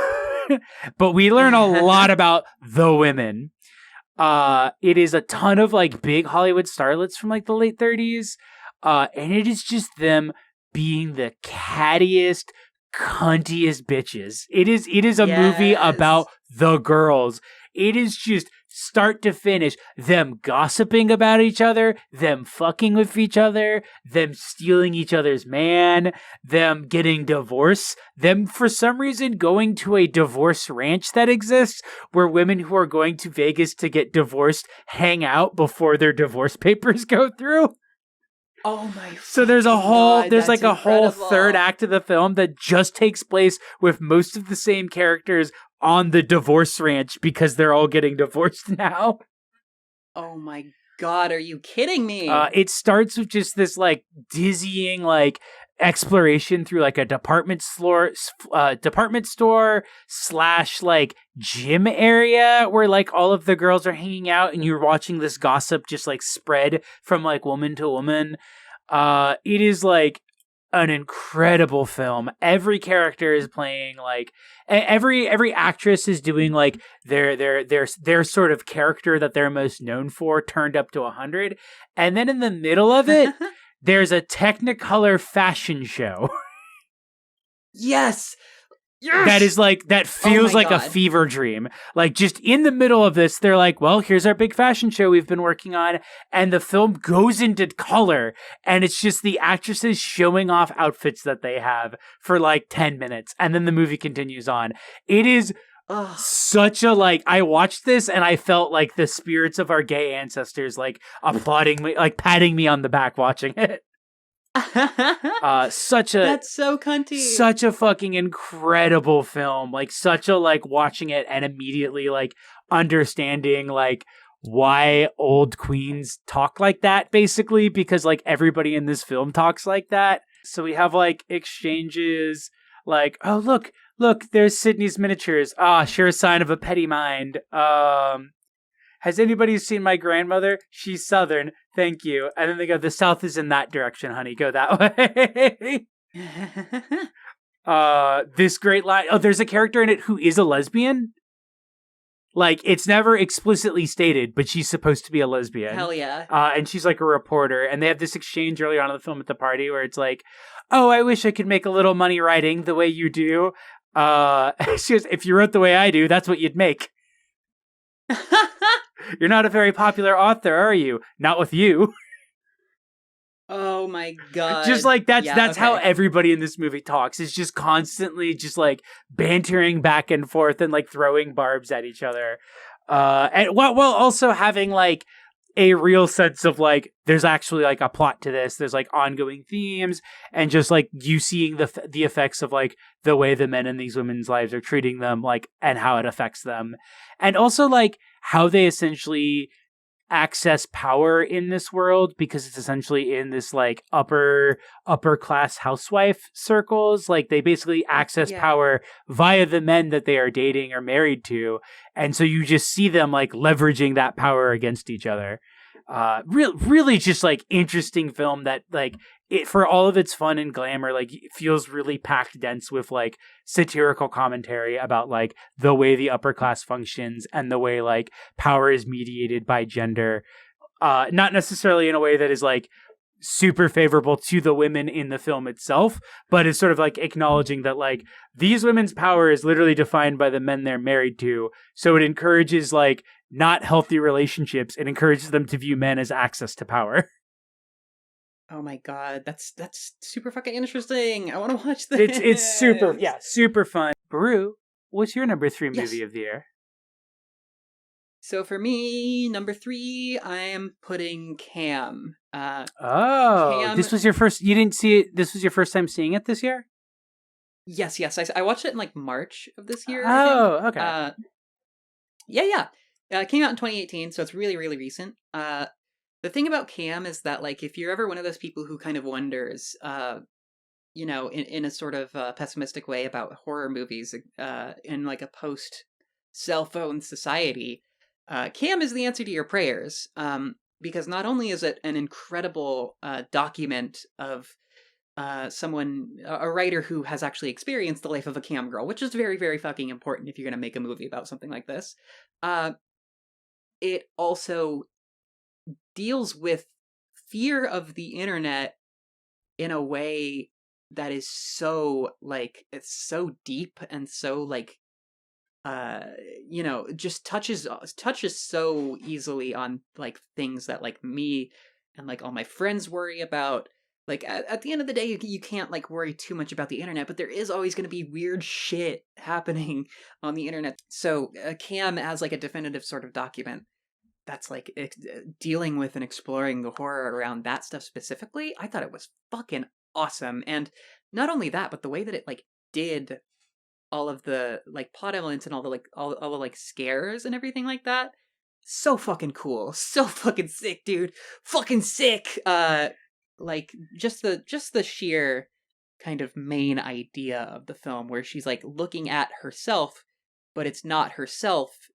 But we learn a lot about the women. It is a ton of like big Hollywood starlets from like the late 30s. And it is just them being the cattiest, cuntiest bitches. It is a movie about the girls. It is just start to finish them gossiping about each other, them fucking with each other, them stealing each other's man, them getting divorced, them for some reason going to a divorce ranch that exists where women who are going to Vegas to get divorced hang out before their divorce papers go through. Oh my! So there's a whole, there's like a whole incredible. third act of the film that just takes place with most of the same characters on the divorce ranch because they're all getting divorced now. Oh my God! Are you kidding me? It starts with just this like dizzying like exploration through like a department store slash like gym area where like all of the girls are hanging out and you're watching this gossip just like spread from like woman to woman. It is like an incredible film. Every character is playing like every actress is doing like their sort of character that they're most known for turned up to 100. And then in the middle of it, there's a Technicolor fashion show. Yes. That is like, that feels like God. a fever dream. Like just in the middle of this, they're like, well, here's our big fashion show we've been working on. And the film goes into color and it's just the actresses showing off outfits that they have for like 10 minutes. And then the movie continues on. It is such a like, I watched this and I felt like the spirits of our gay ancestors like applauding me, like patting me on the back watching it. That's so cunty. Such a fucking incredible film. Like such a like watching it and immediately like understanding like why old queens talk like that basically because like everybody in this film talks like that. So we have like exchanges like, oh look, there's Sydney's miniatures. Sure sign of a petty mind. Has anybody seen my grandmother? She's Southern. Thank you. And then they go, the South is in that direction, honey. Go that way. This great line. Oh, there's a character in it who is a lesbian. Like, it's never explicitly stated, but she's supposed to be a lesbian. Hell yeah. And she's like a reporter. And they have this exchange early on in the film at the party where it's like, oh, I wish I could make a little money writing the way you do. She goes, if you wrote the way I do, that's what you'd make. You're not a very popular author, are you? Not with you. Oh my God. Just like that's how everybody in this movie talks. It's just constantly just like bantering back and forth and like throwing barbs at each other. And while also having like a real sense of like there's actually like a plot to this. There's like ongoing themes and just like you seeing the effects of like the way the men in these women's lives are treating them like and how it affects them. And also like how they essentially access power in this world because it's essentially in this like upper class housewife circles. Like they basically access power via the men that they are dating or married to. And so you just see them like leveraging that power against each other. Really just like interesting film that like it for all of its fun and glamour, like it feels really packed dense with like satirical commentary about like the way the upper class functions and the way like power is mediated by gender. Not necessarily in a way that is like super favorable to the women in the film itself, but it's sort of like acknowledging that like these women's power is literally defined by the men they're married to. So it encourages like not healthy relationships. It encourages them to view men as access to power. Oh my god, that's super fucking interesting. I want to watch this. It's super fun. Barroo, what's your number 3 movie Yes. of the year? So for me, number 3, I am putting Cam. Oh, Cam. this was your first. You didn't see it. This was your first time seeing it this year. Yes, yes. I watched it in like March of this year, I think. Oh, okay. Yeah. It came out in 2018, so it's really, really recent. The thing about Cam is that, like, if you're ever one of those people who kind of wonders, in a sort of pessimistic way about horror movies, in like a post cell phone society, Cam is the answer to your prayers. Because not only is it an incredible document of a writer who has actually experienced the life of a cam girl, which is very, very fucking important if you're going to make a movie about something like this. It also deals with fear of the internet in a way that is so, like, it's so deep and so, like, just touches so easily on, like, things that, like, me and, like, all my friends worry about. Like, at the end of the day, you can't, like, worry too much about the internet, but there is always going to be weird shit happening on the internet. So Cam, as, like, a definitive sort of document that's, like, dealing with and exploring the horror around that stuff specifically, I thought it was fucking awesome. And not only that, but the way that it, like, did all of the, like, plot elements and all the, like, all the, like, scares and everything like that, so fucking cool. So fucking sick, dude. Fucking sick. Like, just the sheer kind of main idea of the film, where she's, like, looking at herself, but it's not herself.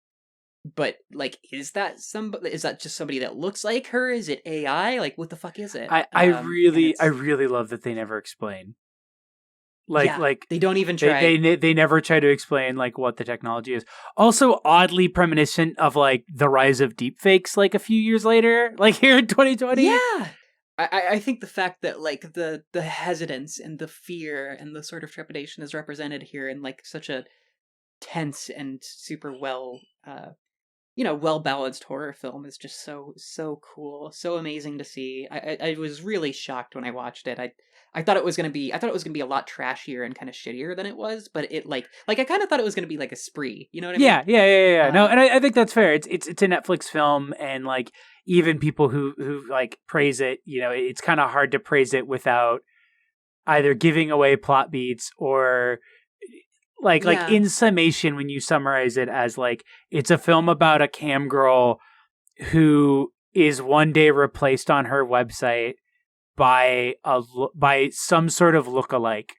But, like, is that just somebody that looks like her? Is it AI? Like, what the fuck is it? I And really I it's, really love that they never explain. yeah, Like they don't even they try. they never try to explain like what the technology is. Also oddly reminiscent of like the rise of deepfakes like a few years later, like here in 2020. Yeah. I think the fact that, like, the hesitance and the fear and the sort of trepidation is represented here in, like, such a tense and super well well balanced horror film is just so cool, so amazing to see. I was really shocked when I watched it. I thought it was gonna be a lot trashier and kind of shittier than it was, but it, like I kind of thought it was gonna be like a spree. You know what I mean? Yeah. No, Uh, and I think that's fair. It's a Netflix film, and like even people who like praise it, it's kind of hard to praise it without either giving away plot beats or like yeah, in summation, when you summarize it as like it's a film about a cam girl who is one day replaced on her website by some sort of lookalike,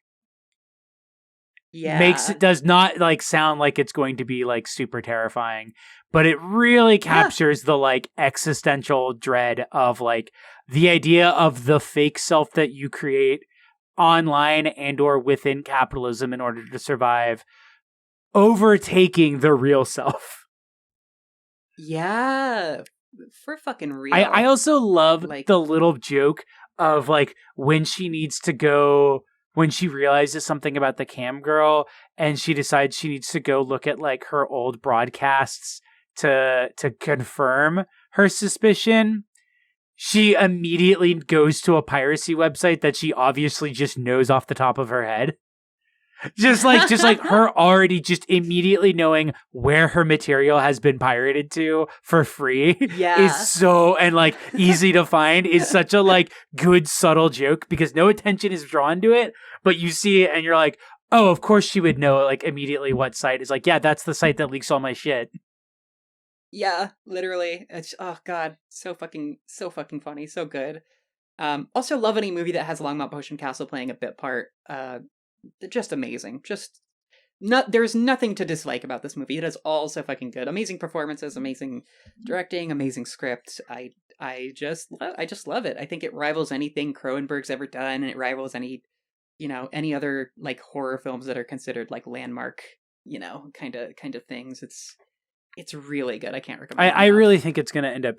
makes yeah, it does not like sound like it's going to be like super terrifying, but it really yeah, captures the like existential dread of like the idea of the fake self that you create online and or within capitalism in order to survive, overtaking the real self. yeah, for fucking I real. also love Like, the little joke of like when she realizes something about the cam girl and she decides she needs to go look at like her old broadcasts to confirm her suspicion. She immediately goes to a piracy website that she obviously just knows off the top of her head. Just like her already just immediately knowing where her material has been pirated to for free is yeah. so, and like easy to find, is such a like good subtle joke because no attention is drawn to it, but you see it and you're like, oh, of course she would know like immediately what site is like, yeah, that's the site that leaks all my shit. Yeah, literally. It's, oh god, so fucking funny, so good. Also love any movie that has Longmont Potion Castle playing a bit part. Just amazing. Just not there's nothing to dislike about this movie. It is all so fucking good. Amazing performances, amazing directing, amazing script. I just love it. I think it rivals anything Cronenberg's ever done, and it rivals any other, like, horror films that are considered like landmark, kind of things. It's really good. I can't recommend it I enough. really think it's going to end up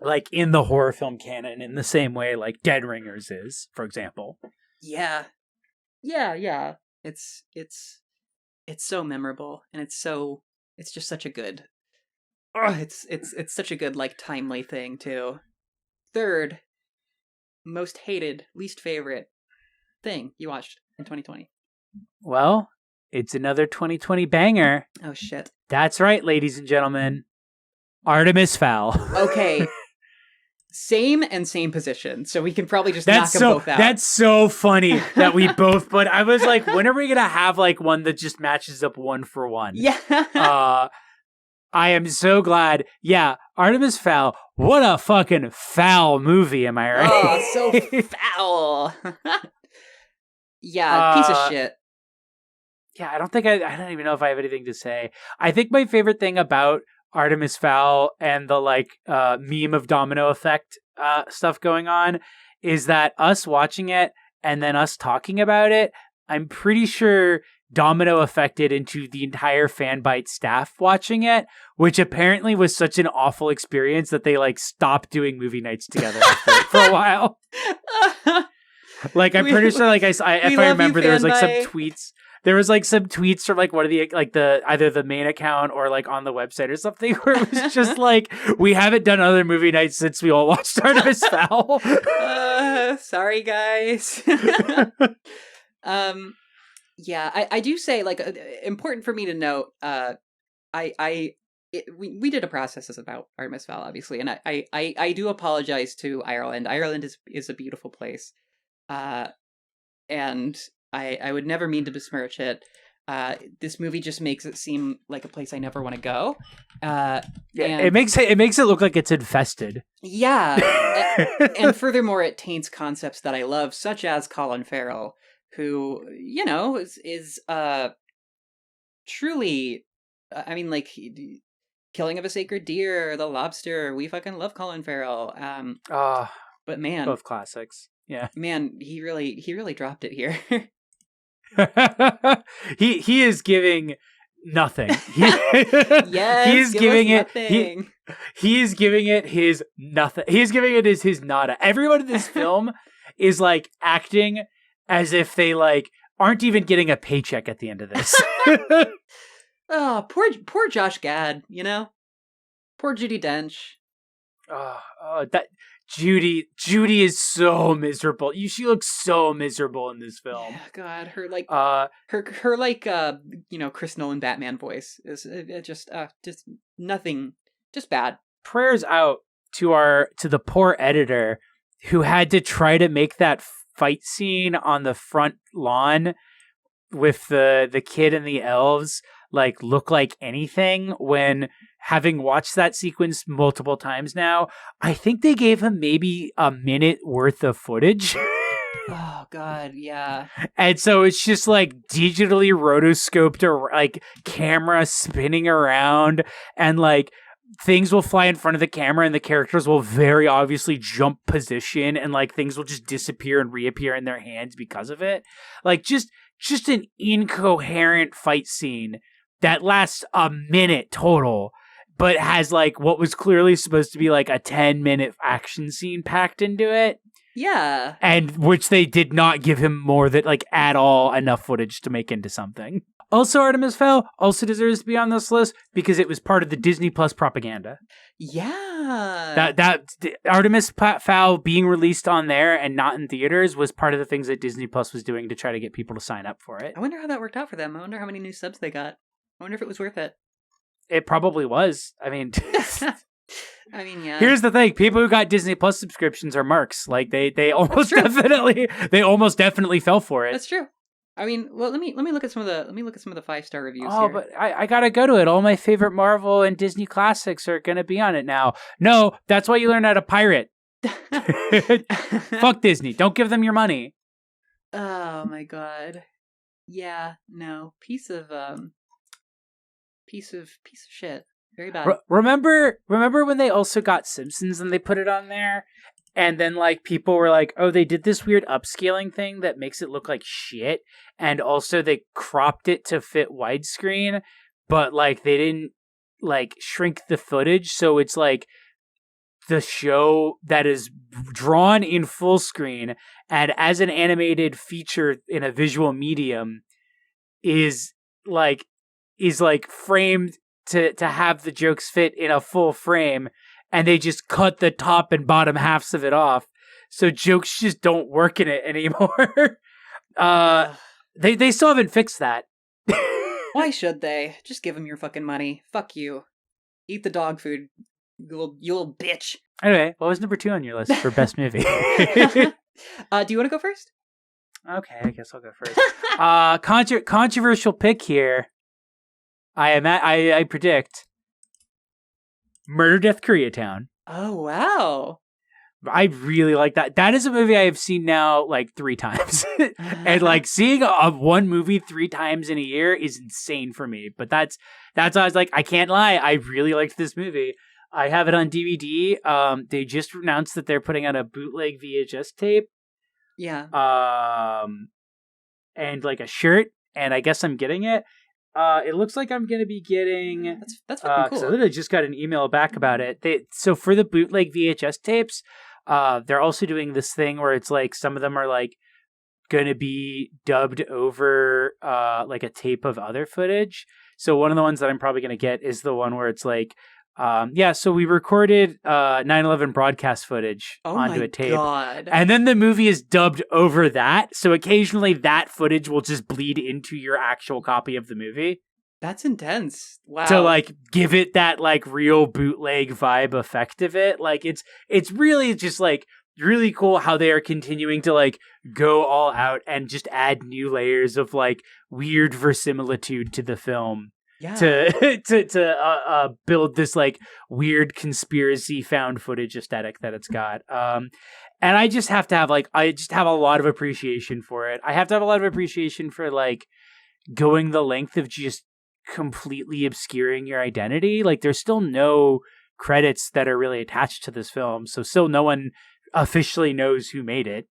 like in the horror film canon in the same way like Dead Ringers is, for example. Yeah. Yeah. It's so memorable, and it's just such a good. Oh, it's such a good, like, timely thing too. Third, most hated, least favorite thing you watched in 2020? Well, it's another 2020 banger. Oh, shit. That's right, ladies and gentlemen. Artemis Fowl. Okay. Same position. So we can probably just knock them both out. That's so funny that we both, but I was like, when are we going to have like one that just matches up 1 for 1? Yeah. I am so glad. Yeah, Artemis Fowl. What a fucking foul movie, am I right? Oh, so foul. Yeah, piece of shit. Yeah, I don't even know if I have anything to say. I think my favorite thing about Artemis Fowl and the like meme of domino effect stuff going on is that us watching it and then us talking about it, I'm pretty sure domino affected into the entire Fanbyte staff watching it, which apparently was such an awful experience that they like stopped doing movie nights together for a while. Like I'm pretty sure, like if I remember, there was like some tweets. There was like some tweets from like one of the like the either the main account or like on the website or something where it was just like, we haven't done other movie nights since we all watched Artemis Fowl. Sorry guys. Yeah, I do say like important for me to note. We did a process about Artemis Fowl, obviously, and I do apologize to Ireland. Ireland is a beautiful place, and I would never mean to besmirch it. This movie just makes it seem like a place I never want to go. It makes it look like it's infested. Yeah, and furthermore, it taints concepts that I love, such as Colin Farrell, who, you know, is truly, I mean, like, Killing of a Sacred Deer, The Lobster. We fucking love Colin Farrell. But man, both classics. Yeah, man, he really dropped it here. he is giving nothing. Yes, he's giving it. Nothing. He is giving it his nothing. He's giving it his nada. Everyone in this film is like acting as if they like aren't even getting a paycheck at the end of this. Oh, poor Josh Gad, you know? Poor Judi Dench. That Judy is so miserable. She looks so miserable in this film. Yeah, God, her like her like you know, Chris Nolan Batman voice is just nothing, just bad. Prayers out to the poor editor who had to try to make that fight scene on the front lawn with the kid and the elves like look like anything, when, having watched that sequence multiple times now, I think they gave him maybe a minute worth of footage. Oh God, yeah. And so it's just like digitally rotoscoped or like camera spinning around, and like things will fly in front of the camera and the characters will very obviously jump position, and like things will just disappear and reappear in their hands because of it. Like just an incoherent fight scene that lasts a minute total, but has like what was clearly supposed to be like a 10-minute action scene packed into it. Yeah. And which they did not give him more than like at all enough footage to make into something. Also, Artemis Fowl also deserves to be on this list because it was part of the Disney Plus propaganda. Yeah. That Artemis Fowl being released on there and not in theaters was part of the things that Disney Plus was doing to try to get people to sign up for it. I wonder how that worked out for them. I wonder how many new subs they got. I wonder if it was worth it. It probably was. I mean, yeah. Here's the thing: people who got Disney Plus subscriptions are marks. Like they almost definitely fell for it. That's true. I mean, well, let me look at some of the 5-star reviews. Oh, here. but I gotta go to it. All my favorite Marvel and Disney classics are gonna be on it now. No, that's why you learn how to pirate. Fuck Disney. Don't give them your money. Oh my God. Yeah. No. Piece of shit. Very bad. Remember when they also got Simpsons and they put it on there? And then like people were like, oh, they did this weird upscaling thing that makes it look like shit. And also they cropped it to fit widescreen, but like they didn't like shrink the footage. So it's like the show that is drawn in full screen and as an animated feature in a visual medium is like framed to have the jokes fit in a full frame, and they just cut the top and bottom halves of it off. so jokes just don't work in it anymore. They still haven't fixed that. Why should they? Just give them your fucking money. Fuck you. Eat the dog food, you little bitch. Anyway, what was number 2 on your list for best movie? Do you want to go first? Okay, I guess I'll go first. Controversial pick here. I predict Murder, Death, Koreatown. Oh, wow. I really like that. That is a movie I have seen now like 3 times. And like seeing one movie 3 times in a year is insane for me. But that's why I was like, I can't lie. I really liked this movie. I have it on DVD. They just announced that they're putting out a bootleg VHS tape. Yeah. And like a shirt, and I guess I'm getting it. It looks like I'm going to be getting... That's fucking cool. I literally just got an email back about it. So for the bootleg VHS tapes, they're also doing this thing where it's like some of them are like going to be dubbed over like a tape of other footage. So one of the ones that I'm probably going to get is the one where it's like, so we recorded 9/11 broadcast footage onto a tape. God. And then the movie is dubbed over that. So occasionally that footage will just bleed into your actual copy of the movie. That's intense. Wow. To like give it that like real bootleg vibe effect of it. Like it's really just like really cool how they are continuing to like go all out and just add new layers of like weird verisimilitude to the film. Yeah. To build this like weird conspiracy found footage aesthetic that it's got. And I just have to have a lot of appreciation for it. I have to have a lot of appreciation for like going the length of just completely obscuring your identity. Like there's still no credits that are really attached to this film. So still no one officially knows who made it.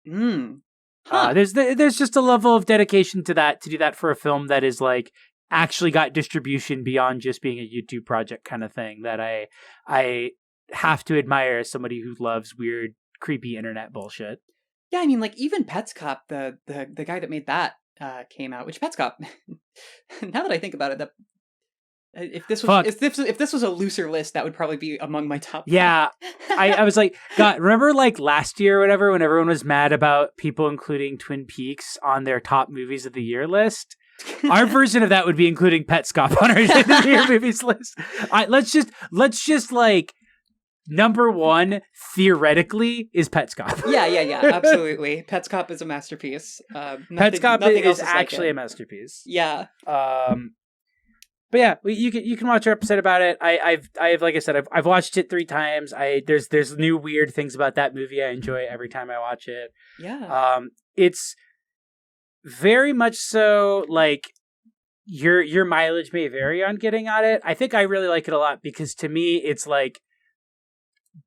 There's just a level of dedication to do that for a film that is like actually got distribution beyond just being a YouTube project kind of thing that I have to admire as somebody who loves weird, creepy internet bullshit. Yeah, I mean, like even Petscop, the guy that made that came out. Which Petscop? Now that I think about it, if this was a looser list, that would probably be among my top. Yeah, I was like, God, remember like last year or whatever when everyone was mad about people including Twin Peaks on their top movies of the year list. Our version of that would be including Petscop on our end of the year movies list. Let's just like number 1 theoretically is Petscop. Yeah, absolutely. Petscop is a masterpiece. Petscop is actually a masterpiece. Yeah. But yeah, you can watch our episode about it. I've like I said, I've watched it 3 times. There's new weird things about that movie I enjoy every time I watch it. Yeah. It's very much so like your mileage may vary on getting at it. I think I really like it a lot because to me it's like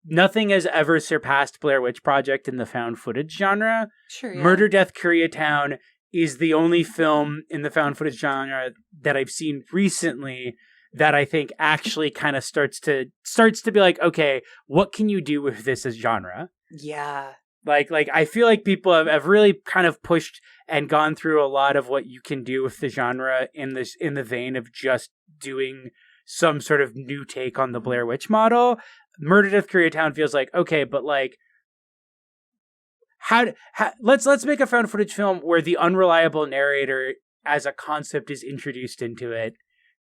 nothing has ever surpassed Blair Witch Project in the found footage genre. Sure. Yeah. Murder, Death, Koreatown is the only film in the found footage genre that I've seen recently that I think actually kind of starts to be like, okay, what can you do with this as genre? Yeah. Like I feel like people have really kind of pushed and gone through a lot of what you can do with the genre in the vein of just doing some sort of new take on the Blair Witch model. Murder, Death, Koreatown feels like, okay, but like let's make a found footage film where the unreliable narrator as a concept is introduced into it,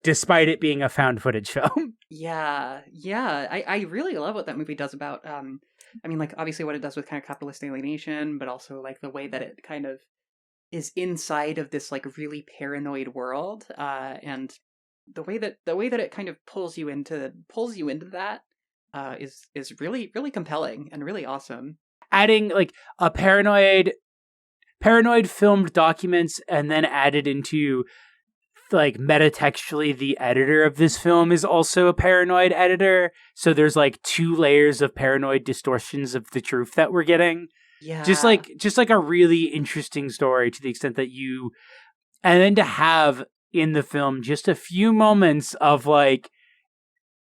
despite it being a found footage film. Yeah. I really love what that movie does about, I mean, like, obviously what it does with kind of capitalist alienation, but also like the way that it kind of is inside of this like really paranoid world, and the way that it kind of pulls you into that is really, really compelling and really awesome. Adding like a paranoid filmed documents and then added into like metatextually the editor of this film is also a paranoid editor. So there's like 2 layers of paranoid distortions of the truth that we're getting. Yeah. Just like a really interesting story to the extent that and then to have in the film just a few moments of like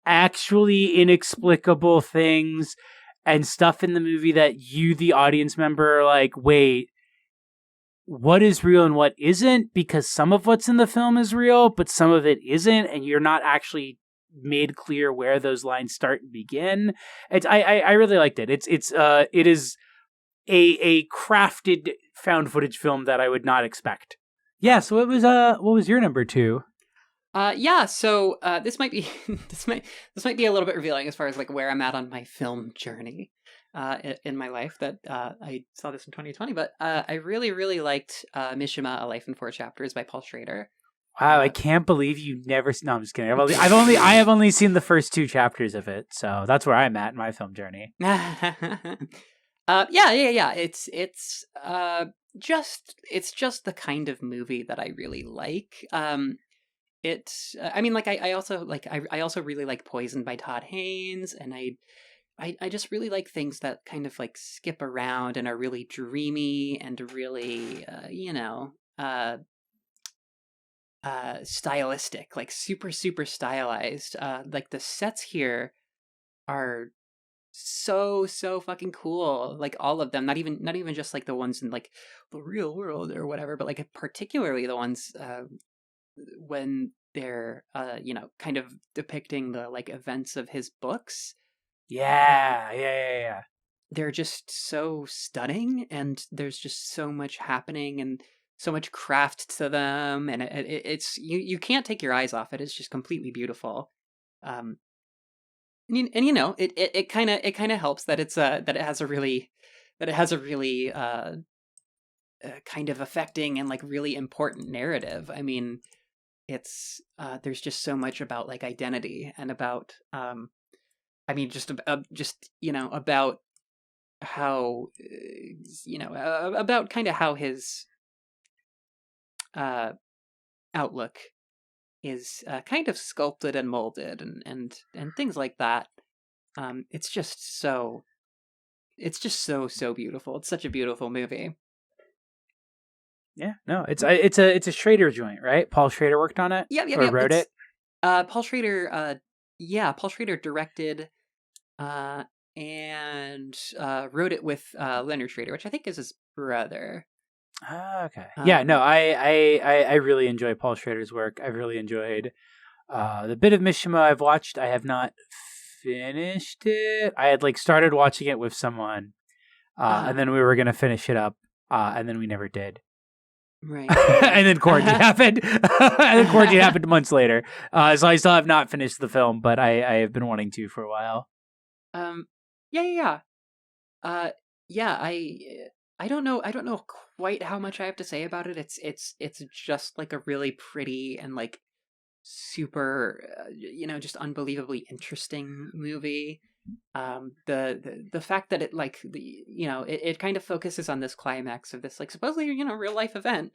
actually inexplicable things and stuff in the movie that you, the audience member, are like, wait, what is real and what isn't? Because some of what's in the film is real, but some of it isn't, and you're not actually made clear where those lines start and begin. I really liked it. It is a crafted found footage film that I would not expect. Yeah. So what was your number 2? So this might be this might be a little bit revealing as far as like where I'm at on my film journey in my life. That I saw this in 2020, but I really liked Mishima: A Life in 4 Chapters by Paul Schrader. Wow, I can't believe you never. No, I'm just kidding. I have only seen the first 2 chapters of it, so that's where I'm at in my film journey. Yeah. It's just the kind of movie that I really like. I also really like Poison by Todd Haynes, and I just really like things that kind of like skip around and are really dreamy and really stylistic, like super stylized. Like the sets here are so fucking cool, like all of them, not even just like the ones in like the real world or whatever, but like particularly the ones when they're kind of depicting the like events of his books. Yeah. They're just so stunning, and there's just so much happening and so much craft to them, and it's you can't take your eyes off it. It's just completely beautiful. It kind of helps that it has a really kind of affecting and like really important narrative. I mean, it's there's just so much about like identity and about about how about kind of how his outlook is kind of sculpted and molded and things like that. It's just so beautiful. It's such a beautiful movie. Yeah, no, it's a Schrader joint, right? Paul Schrader worked on it. Yeah. Wrote it. Paul Schrader. Paul Schrader directed and wrote it with Leonard Schrader, which I think is his brother. Okay. Yeah, no, I really enjoy Paul Schrader's work. I've really enjoyed the bit of Mishima I've watched. I have not finished it. I had like started watching it with someone, and then we were gonna finish it up, and then we never did. Right. And then quarantine happened. And then quarantine happened months later. So I still have not finished the film, but I have been wanting to for a while. Yeah. I don't know quite how much I have to say about it. It's just like a really pretty and like super just unbelievably interesting movie. The fact that it like it kind of focuses on this climax of this like supposedly real life event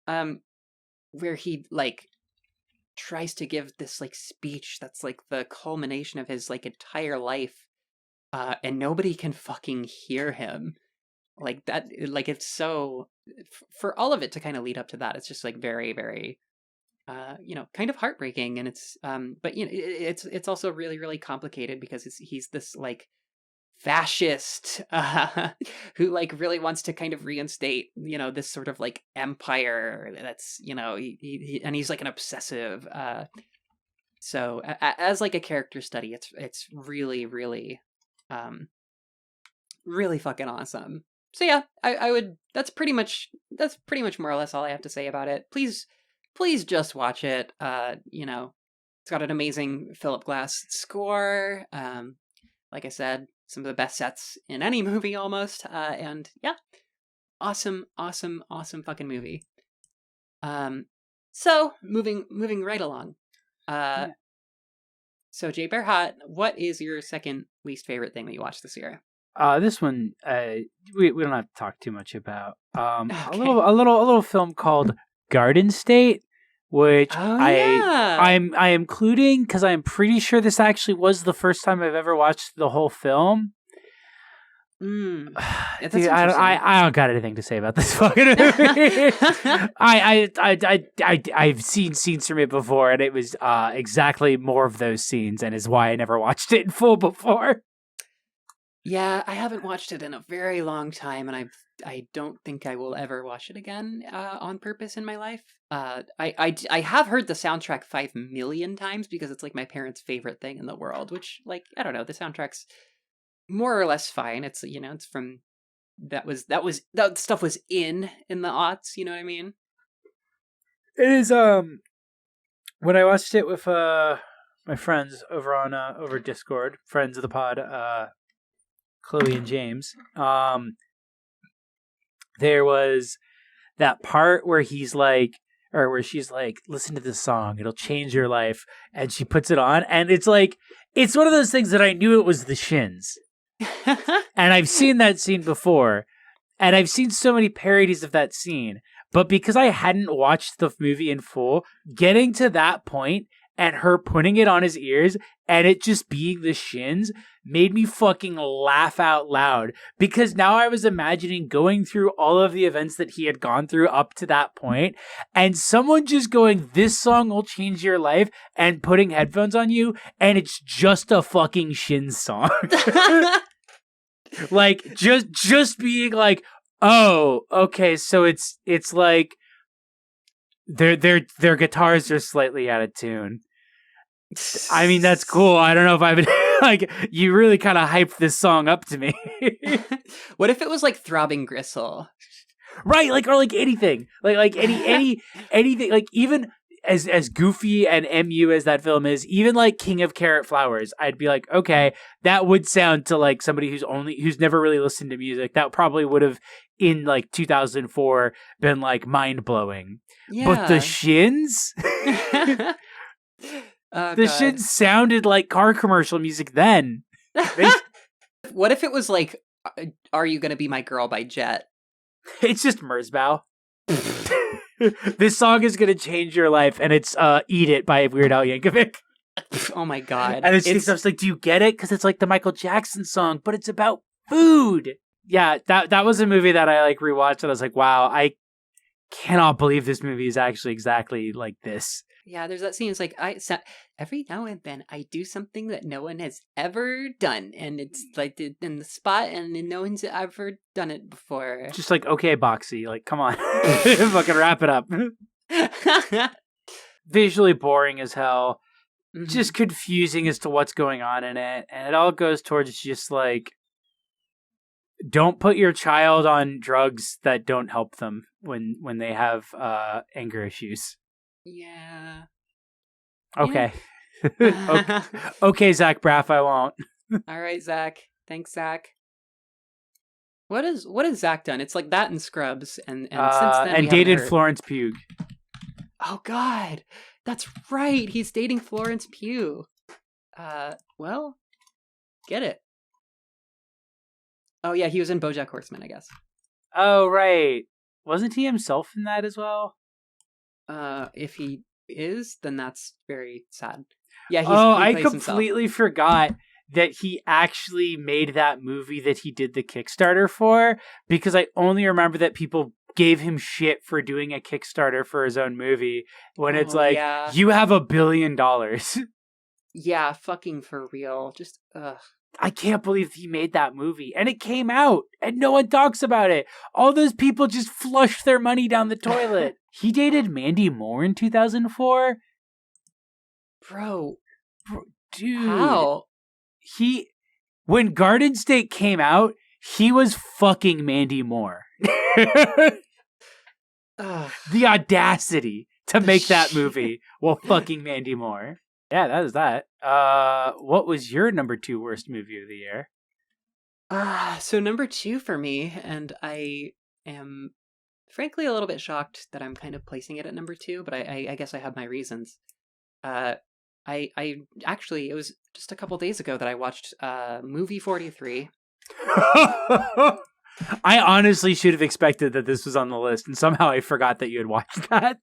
where he like tries to give this like speech that's like the culmination of his like entire life, and nobody can fucking hear him. Like that, like it's so for all of it to kind of lead up to that, it's just like very, very, kind of heartbreaking, and it's, but it's also really, really complicated because he's this like fascist who like really wants to kind of reinstate, this sort of like empire that's, and he's like an obsessive. So as like a character study, it's really, really, really fucking awesome. So yeah, I would. That's pretty much more or less all I have to say about it. Please just watch it. It's got an amazing Philip Glass score. Like I said, some of the best sets in any movie almost. And yeah, awesome fucking movie. So moving right along. So Jay Bearhot, what is your second least favorite thing that you watched this year? This one, we don't have to talk too much about. Okay. A little film called Garden State, which I am including because I'm pretty sure this actually was the first time I've ever watched the whole film. Yeah, dude, I don't got anything to say about this fucking movie. I've seen scenes from it before, and it was exactly more of those scenes, and is why I never watched it in full before. Yeah, I haven't watched it in a very long time, and I don't think I will ever watch it again on purpose in my life. I have heard the soundtrack 5 million times because it's like my parents' favorite thing in the world. Which, like, I don't know, the soundtrack's more or less fine. It's, you know, it's from that stuff was in the aughts. You know what I mean? It is when I watched it with my friends over on over Discord, friends of the pod, Chloe and James. There was that part where he's like, or where she's like, listen to this song, it'll change your life, and she puts it on, and it's like, it's one of those things that I knew it was the Shins, and I've seen that scene before, and I've seen so many parodies of that scene, but because I hadn't watched the movie in full, getting to that point and her putting it on his ears and it just being the Shins made me fucking laugh out loud, because now I was imagining going through all of the events that he had gone through up to that point and someone just going, this song will change your life, and putting headphones on you and it's just a fucking Shins song. Like just being like, oh, okay, so it's like their guitars are slightly out of tune. I mean, that's cool. I don't know if I would like, you really kind of hyped this song up to me. What if it was like Throbbing Gristle? Right, like, or like anything. Like anything, like even as goofy and MU as that film is, even like King of Carrot Flowers, I'd be like, okay, that would sound to like somebody who's never really listened to music. That probably would have in like 2004 been like mind blowing. Yeah. But the Shins, the Shins sounded like car commercial music then. What if it was like, "Are You Gonna Be My Girl" by Jet? It's just Merzbow. This song is gonna change your life, and it's "Eat It" by Weird Al Yankovic. Oh my god! And it's like, do you get it? Because it's like the Michael Jackson song, but it's about food. Yeah, that was a movie that I like rewatched, and I was like, wow, I cannot believe this movie is actually exactly like this. Yeah, there's that scene. It's like, every now and then I do something that no one has ever done, and it's like in the spot, and no one's ever done it before. Just like, okay, Boxy, like, come on, fucking wrap it up. Visually boring as hell, just confusing as to what's going on in it, and it all goes towards just like, don't put your child on drugs that don't help them when they have anger issues. Yeah. Okay. Okay, Zach Braff, I won't. All right, Zach. Thanks, Zach. What has Zach done? It's like that and Scrubs, and since then and dated Florence Pugh. Oh God, that's right. He's dating Florence Pugh. Well, get it. Oh yeah, he was in BoJack Horseman, I guess. Oh right, wasn't he himself in that as well? If he is, then that's very sad. Yeah. I completely forgot that he actually made that movie that he did the Kickstarter for, because I only remember that people gave him shit for doing a Kickstarter for his own movie when it's like, yeah, you have $1 billion. Yeah, fucking for real. Just ugh. I can't believe he made that movie, and it came out and no one talks about it. All those people just flushed their money down the toilet. He dated Mandy Moore in 2004. Bro, dude. How? When Garden State came out, he was fucking Mandy Moore. The audacity to make that movie while fucking Mandy Moore. Yeah, that is that. What was your number 2 worst movie of the year? So number 2 for me, and I am frankly a little bit shocked that I'm kind of placing it at number 2, but I guess I have my reasons. I actually, it was just a couple days ago that I watched Movie 43. I honestly should have expected that this was on the list, and somehow I forgot that you had watched that.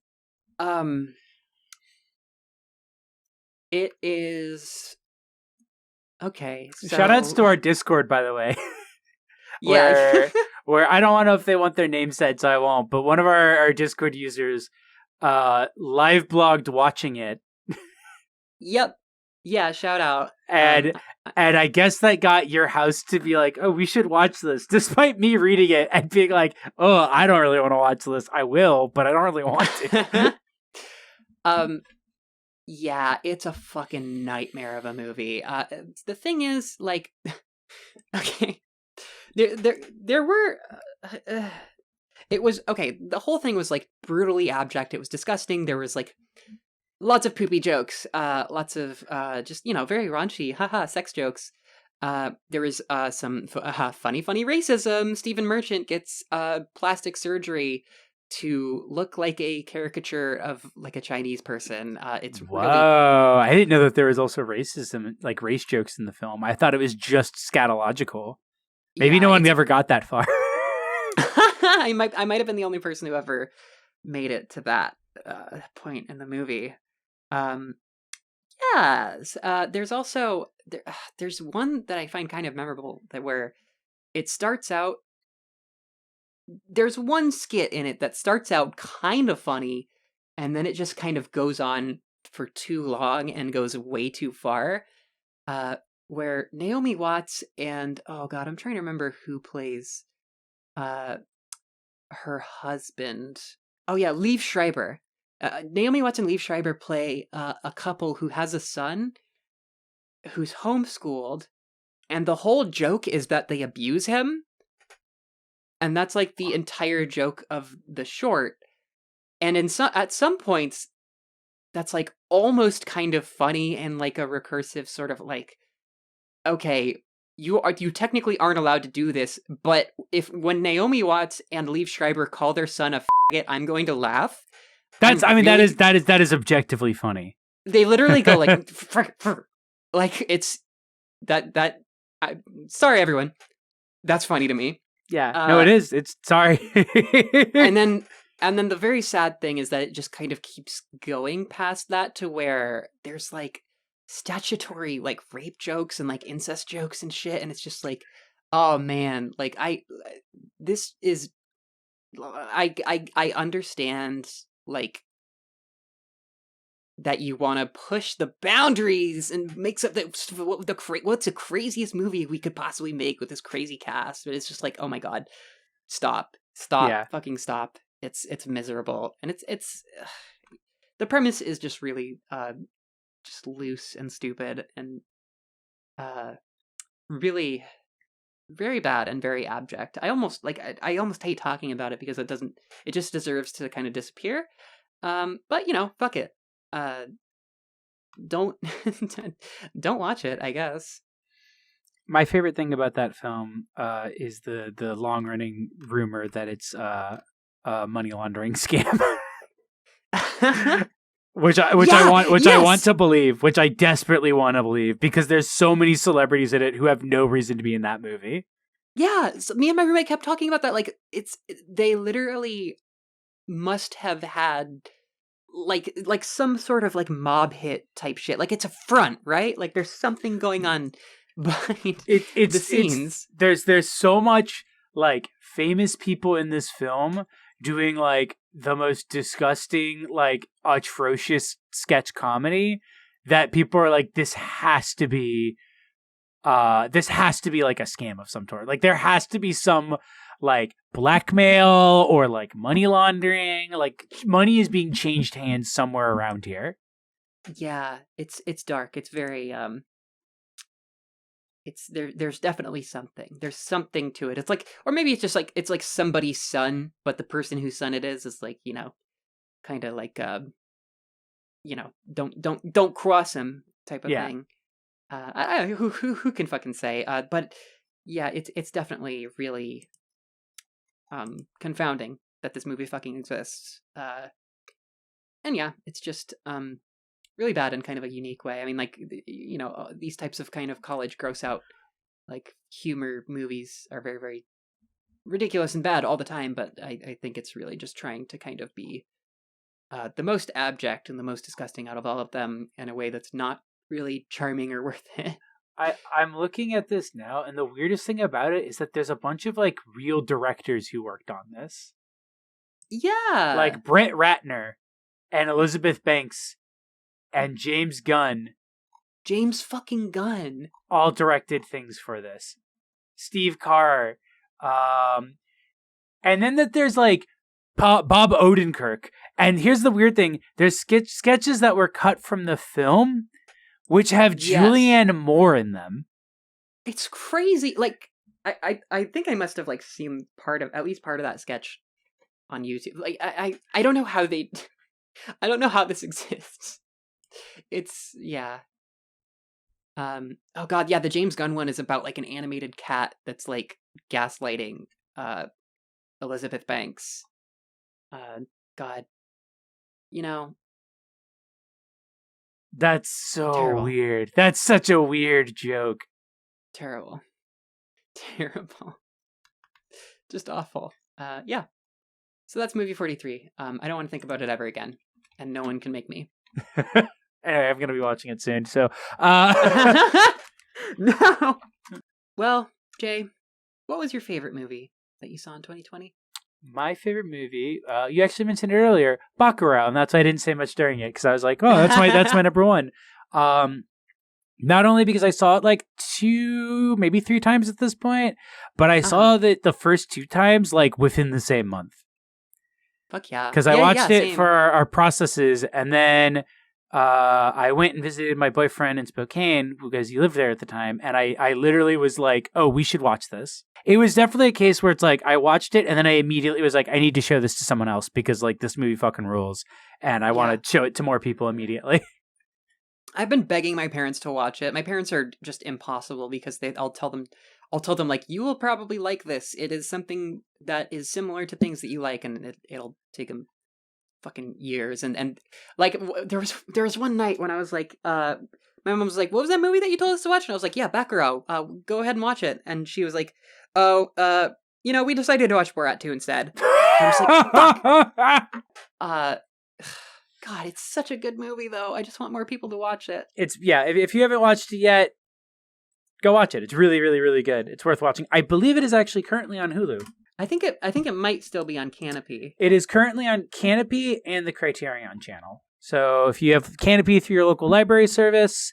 It is okay. So... Shoutouts to our Discord, by the way. Yeah. where I don't want to know if they want their name said, so I won't. But one of our Discord users live blogged watching it. Yep. Yeah, shout out. And I guess that got your house to be like, oh, we should watch this, despite me reading it and being like, oh, I don't really want to watch this. I will, but I don't really want to. Yeah, it's a fucking nightmare of a movie. The thing is, like, okay, there were. It was okay. The whole thing was like brutally abject. It was disgusting. There was like lots of poopy jokes, lots of just very raunchy, haha, sex jokes. There was some funny racism. Stephen Merchant gets plastic surgery to look like a caricature of like a Chinese person. It's Whoa, really I didn't know that there was also racism, like race jokes in the film. I thought it was just scatological. Maybe no one ever got that far. I might have been the only person who ever made it to that point in the movie. Yes. There's also there's one that I find kind of memorable that where it starts out. There's one skit in it that starts out kind of funny, and then it just kind of goes on for too long and goes way too far. Where Naomi Watts and oh god, I'm trying to remember who plays her husband. Oh yeah, Liev Schreiber. Naomi Watts and Liev Schreiber play a couple who has a son who's homeschooled, and the whole joke is that they abuse him. And that's like the entire joke of the short. And at some points, that's like almost kind of funny and like a recursive sort of like, okay, you technically aren't allowed to do this, but when Naomi Watts and Liev Schreiber call their son a faggot, I'm going to laugh. That is objectively funny. They literally go like, like it's that. Sorry, everyone. That's funny to me. Yeah, no, it is. It's sorry. and then the very sad thing is that it just kind of keeps going past that to where there's like statutory like rape jokes and like incest jokes and shit, and it's just like, oh man, like I understand like that you want to push the boundaries and make something what's the craziest movie we could possibly make with this crazy cast, but it's just like, oh my god, stop, yeah. Fucking stop. It's miserable, and it's the premise is just really just loose and stupid and really very bad and very abject. I almost hate talking about it because it just deserves to kind of disappear. But fuck it. Don't don't watch it, I guess. My favorite thing about that film is the long running rumor that it's a money laundering scam. which I want to believe, which I desperately want to believe, because there's so many celebrities in it who have no reason to be in that movie. Yeah, so me and my roommate kept talking about that. Like, they literally must have had like some sort of like mob hit type shit. Like, it's a front, right? Like, there's something going on behind the scenes. There's so much like famous people in this film doing like the most disgusting, like atrocious sketch comedy that people are like, this has to be like a scam of some sort. Like, there has to be some like blackmail or like money laundering. Like, money is being changed hands somewhere around here. Yeah, it's dark. It's very there's definitely something. There's something to it. It's like, or maybe it's just like it's like somebody's son, but the person whose son it is like, kind of like don't cross him type of thing. Who can fucking say? But yeah, it's definitely really confounding that this movie fucking exists. And yeah, it's just really bad in kind of a unique way. I mean, like, these types of kind of college gross out like humor movies are very, very ridiculous and bad all the time, but I think it's really just trying to kind of be the most abject and the most disgusting out of all of them in a way that's not really charming or worth it. I'm looking at this now, and the weirdest thing about it is that there's a bunch of like real directors who worked on this. Yeah. Like Brett Ratner and Elizabeth Banks and James Gunn James fucking Gunn. all directed things for this. Steve Carr. And then that there's like Bob Odenkirk. And here's the weird thing. There's sketches that were cut from the film, which have Julianne Moore in them. It's crazy. Like, I think I must have like seen at least part of that sketch on YouTube. Like, I don't know how I don't know how this exists. It's, yeah. Oh god, yeah, the James Gunn one is about like an animated cat that's like gaslighting Elizabeth Banks. God. You know. That's so Terrible. weird. That's such a weird joke. Terrible. Just awful. Yeah. So that's movie 43. I don't want to think about it ever again. And no one can make me. Anyway, I'm going to be watching it soon, so... No! Well, Jay, what was your favorite movie that you saw in 2020? My favorite movie, you actually mentioned it earlier, Bacurau, and that's why I didn't say much during it, because I was like, oh, that's my number one. Not only because I saw it like 2, maybe 3 times at this point, but I saw that the first 2 times like within the same month. Fuck yeah. Because I watched it for our processes, and then I went and visited my boyfriend in Spokane because he lived there at the time, and I literally was like, oh, we should watch this. It was definitely a case where it's like, I watched it, and then I immediately was like, I need to show this to someone else because like this movie fucking rules, and I want to show it to more people immediately. I've been begging my parents to watch it. My parents are just impossible because I'll tell them like, you will probably like this. It is something that is similar to things that you like, and it'll take them fucking years. And like there was one night when I was like, my mom was like, what was that movie that you told us to watch? And I was like, yeah, Bacurau. Go ahead and watch it. And she was like, oh, we decided to watch Borat 2 instead. And I was like, fuck. God, it's such a good movie, though. I just want more people to watch it. If you haven't watched it yet, go watch it. It's really, really, really good. It's worth watching. I believe it is actually currently on Hulu. I think it might still be on Canopy. It is currently on Canopy and the Criterion channel. So if you have Canopy through your local library service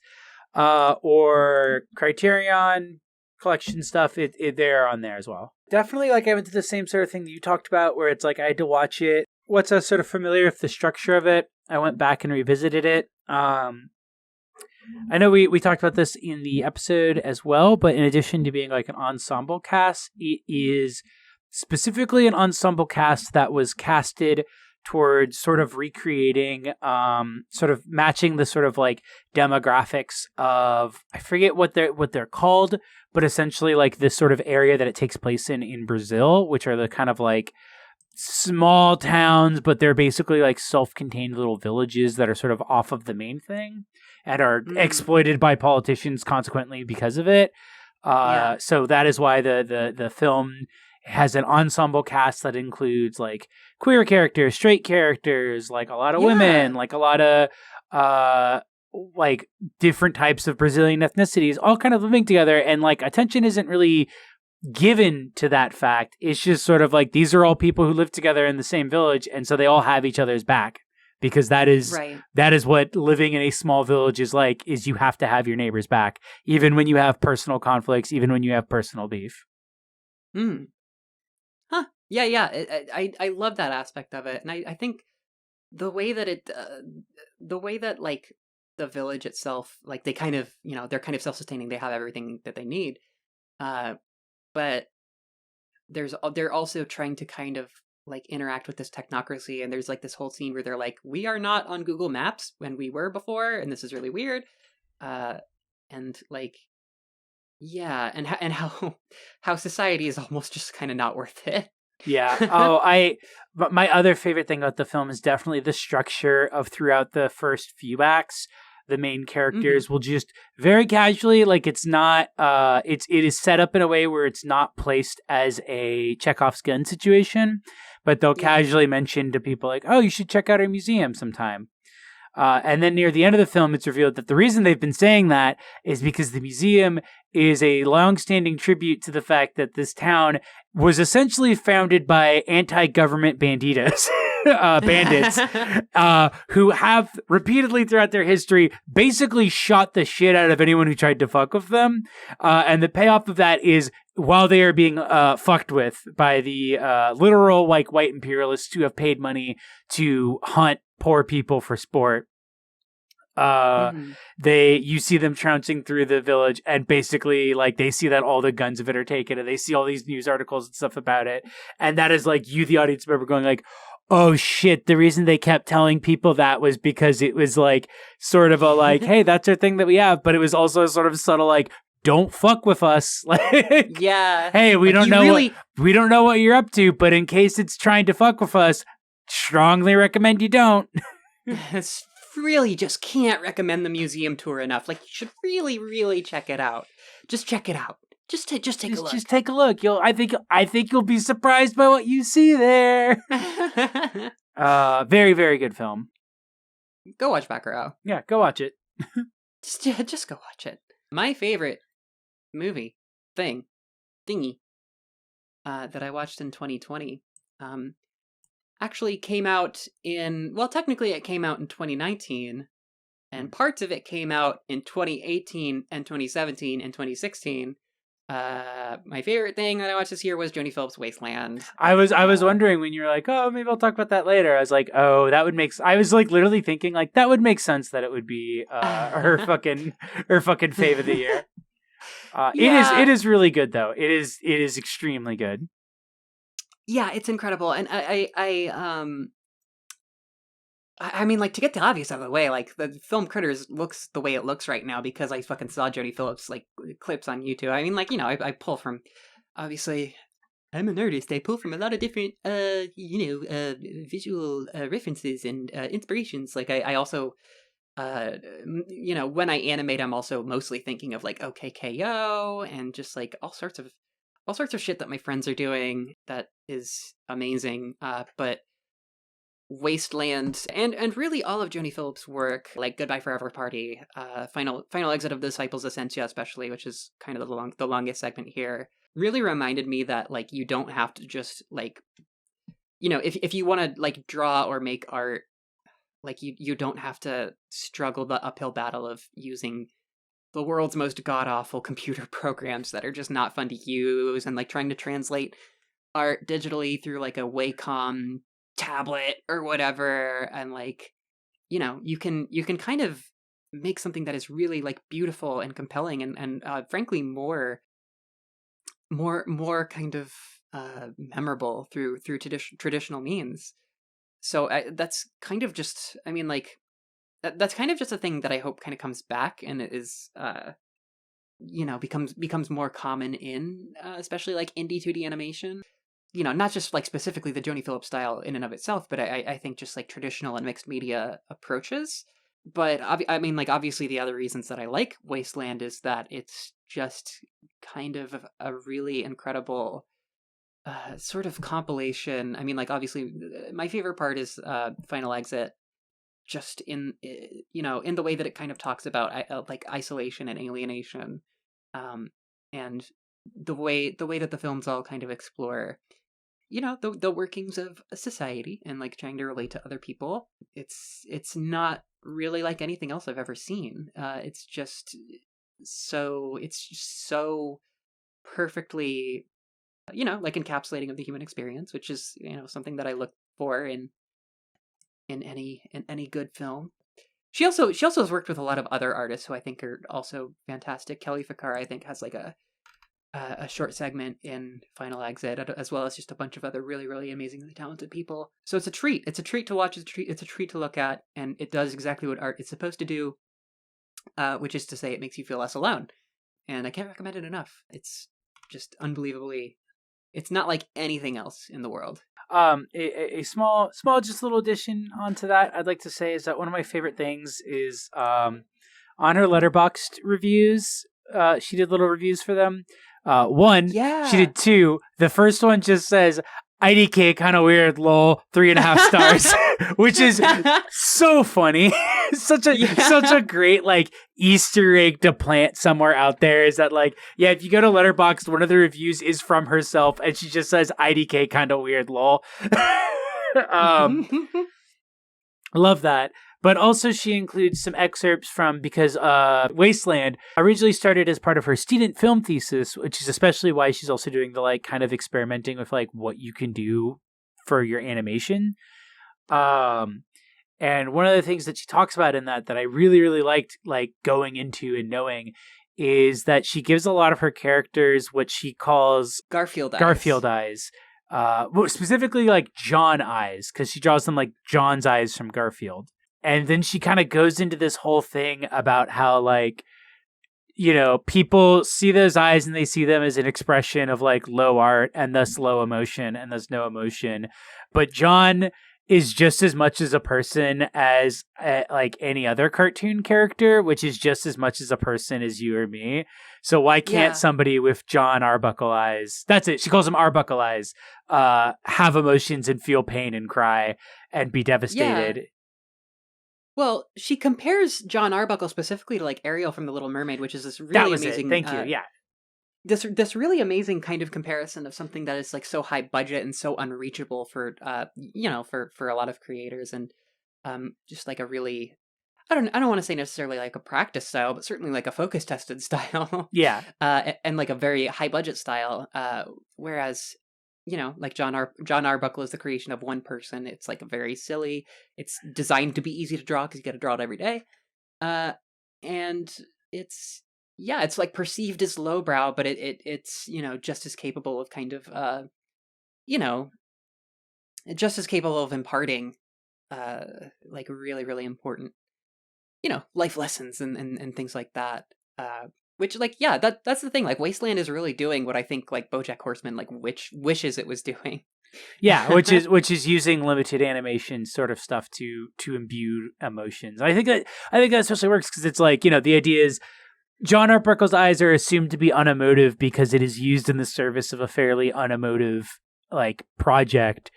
or Criterion collection stuff, they're on there as well. Definitely, like, I went through the same sort of thing that you talked about, where it's like I had to watch it. Once I was sort of familiar with the structure of it, I went back and revisited it. I know we talked about this in the episode as well, but in addition to being like an ensemble cast, it is specifically an ensemble cast that was casted towards sort of recreating, sort of matching the sort of like demographics of, I forget what they're called, but essentially like this sort of area that it takes place in Brazil, which are the kind of like small towns, but they're basically like self-contained little villages that are sort of off of the main thing and are exploited by politicians consequently because of it. So that is why the film has an ensemble cast that includes like queer characters, straight characters, like a lot of women, like a lot of like different types of Brazilian ethnicities, all kind of living together, and like attention isn't really given to that fact. It's just sort of like these are all people who live together in the same village, and so they all have each other's back, because that is what living in a small village is like, is you have to have your neighbor's back, even when you have personal conflicts, even when you have personal beef. I love that aspect of it, and I think the way that like the village itself, like they kind of, they're kind of self-sustaining, they have everything that they need, but they're also trying to kind of like interact with this technocracy, and there's like this whole scene where they're like, we are not on Google Maps when we were before, and this is really weird, and like, yeah, and how society is almost just kind of not worth it. Yeah. But my other favorite thing about the film is definitely the structure of throughout the first few acts. The main characters will just very casually, like it's not, it is set up in a way where it's not placed as a Chekhov's gun situation, but they'll casually mention to people like, oh, you should check out our museum sometime. And then near the end of the film, it's revealed that the reason they've been saying that is because the museum is a long-standing tribute to the fact that this town was essentially founded by anti-government banditos. bandits, who have repeatedly throughout their history basically shot the shit out of anyone who tried to fuck with them. And the payoff of that is while they are being fucked with by the literal like white imperialists who have paid money to hunt poor people for sport. You see them trouncing through the village, and basically like they see that all the guns of it are taken, and they see all these news articles and stuff about it, and that is like you, the audience member, going like, oh shit, the reason they kept telling people that was because it was like sort of a like, hey, that's our thing that we have, but it was also sort of subtle like, don't fuck with us. Like, yeah, hey, we like don't know we don't know what you're up to, but in case it's trying to fuck with us, strongly recommend you don't. Really just can't recommend the museum tour enough. Like, you should really, really check it out. Just check it out. Just take a look. Just take a look. I think you'll be surprised by what you see there. Very, very good film. Go watch Baccarat. Yeah, go watch it. just go watch it. My favorite movie thingy that I watched in 2020 actually came out technically it came out in 2019, and parts of it came out in 2018 and 2017 and 2016. My favorite thing that I watched this year was Joni Phillips' Wasteland. I was wondering when you were like, oh, maybe I'll talk about that later. I was like, oh, that would make. I was like literally thinking like that would make sense that it would be her fucking fave of the year. Yeah. It is really good though. It is extremely good. Yeah, it's incredible, and I mean, like, to get the obvious out of the way, like, the film Critters looks the way it looks right now because I fucking saw Joni Phillips, like, clips on YouTube. I mean, like, you know, I pull from, obviously, I'm an artist. I pull from a lot of different, visual references and inspirations. Like, I also, when I animate, I'm also mostly thinking of, like, OKKO and just, like, all sorts of shit that my friends are doing that is amazing. But Wasteland and really all of Joni Phillips' work, like Goodbye Forever Party, final exit of the Disciples Essentia, especially, which is kind of the longest segment here, really reminded me that like you don't have to just like, you know, if you want to like draw or make art, like you don't have to struggle the uphill battle of using the world's most god-awful computer programs that are just not fun to use, and like trying to translate art digitally through like a Wacom tablet or whatever, and like, you know, you can kind of make something that is really like beautiful and compelling and frankly more kind of memorable through traditional means. So that's kind of just, I mean, like, that's kind of just a thing that I hope kind of comes back and it is, becomes more common in, especially like indie 2D animation. You know, not just like specifically the Joni Phillips style in and of itself, but I think just like traditional and mixed media approaches. But I mean, like, obviously the other reasons that I like Wasteland is that it's just kind of a really incredible sort of compilation. I mean, like, obviously my favorite part is Final Exit, just in the way that it kind of talks about like isolation and alienation, and the way that the films all kind of explore, you know, the workings of a society and like trying to relate to other people. It's not really like anything else I've ever seen. It's just so perfectly, like encapsulating of the human experience, which is, something that I look for in any good film. She also has worked with a lot of other artists who I think are also fantastic. Kelly Ficar, I think, has like a short segment in Final Exit, as well as just a bunch of other really, really amazingly talented people. So it's a treat. It's a treat to watch. It's a treat to look at, and it does exactly what art is supposed to do, which is to say, it makes you feel less alone. And I can't recommend it enough. It's just unbelievably. It's not like anything else in the world. A small, just little addition onto that, I'd like to say is that one of my favorite things is on her Letterboxd reviews. She did little reviews for them. One, she did two. The first one just says, IDK kind of weird, lol, 3.5 stars, which is so funny. such a great like Easter egg to plant somewhere out there, is that like, yeah, if you go to Letterboxd, one of the reviews is from herself and she just says IDK kind of weird, lol. Love that. But also she includes some excerpts from, because Wasteland originally started as part of her student film thesis, which is especially why she's also doing the like kind of experimenting with like what you can do for your animation. And one of the things that she talks about in that I really, really liked like going into and knowing is that she gives a lot of her characters what she calls Garfield eyes. Specifically like John eyes, because she draws them like John's eyes from Garfield. And then she kind of goes into this whole thing about how like, you know, people see those eyes and they see them as an expression of like low art and thus low emotion and thus no emotion. But John is just as much as a person as like any other cartoon character, which is just as much as a person as you or me. So why can't somebody with John Arbuckle eyes, that's it, she calls them Arbuckle eyes, have emotions and feel pain and cry and be devastated? Yeah. Well, she compares John Arbuckle specifically to like Ariel from The Little Mermaid, which is this really amazing. Thank you. Yeah. This really amazing kind of comparison of something that is like so high budget and so unreachable for for a lot of creators, and just like a really I don't want to say necessarily like a practice style, but certainly like a focus tested style. Yeah. And like a very high budget style. Whereas like John Arbuckle is the creation of one person. It's like very silly. It's designed to be easy to draw because you got to draw it every day. And it's like perceived as lowbrow, but it's just as capable of kind of just as capable of imparting like really, really important life lessons and things like that. Which like that's the thing. Like Wasteland is really doing what I think like BoJack Horseman like wishes it was doing. Yeah, which is using limited animation sort of stuff to imbue emotions. I think that especially works because it's like, the idea is John Arbuckle's eyes are assumed to be unemotive because it is used in the service of a fairly unemotive like project,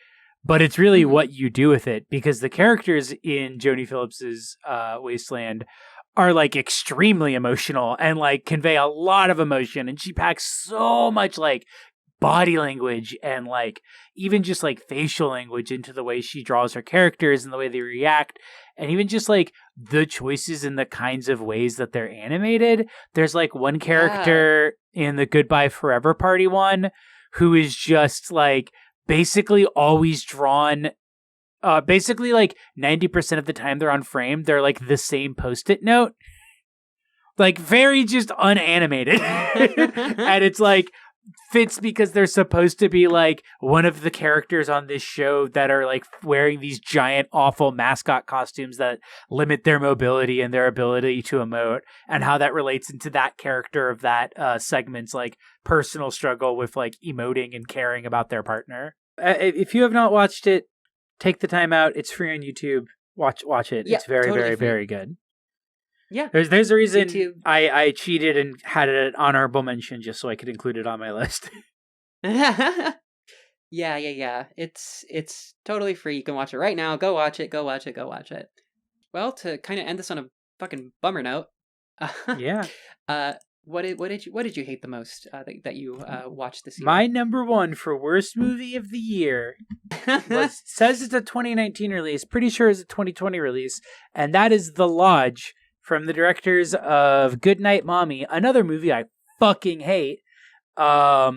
but it's really what you do with it, because the characters in Joni Phillips's Wasteland are like extremely emotional and like convey a lot of emotion, and she packs so much like body language and like even just like facial language into the way she draws her characters and the way they react, and even just like the choices and the kinds of ways that they're animated. There's like one character in the Goodbye Forever Party one who is just like basically always drawn basically like 90% of the time they're on frame, they're like the same post-it note, like very just unanimated. And it's like fits because they're supposed to be like one of the characters on this show that are like wearing these giant awful mascot costumes that limit their mobility and their ability to emote, and how that relates into that character of that segment's like personal struggle with like emoting and caring about their partner. If you have not watched it, take the time out. It's free on YouTube. Watch it. It's very, totally very, free. Very good. Yeah. There's a reason I cheated and had it an honorable mention just so I could include it on my list. Yeah. It's totally free. You can watch it right now. Go watch it. Well, to kind of end this on a fucking bummer note. Yeah. What did you hate the most that you watched this year? My number one for worst movie of the year says it's a 2019 release. Pretty sure it's a 2020 release, and that is The Lodge, from the directors of Goodnight Mommy, another movie I fucking hate. Oh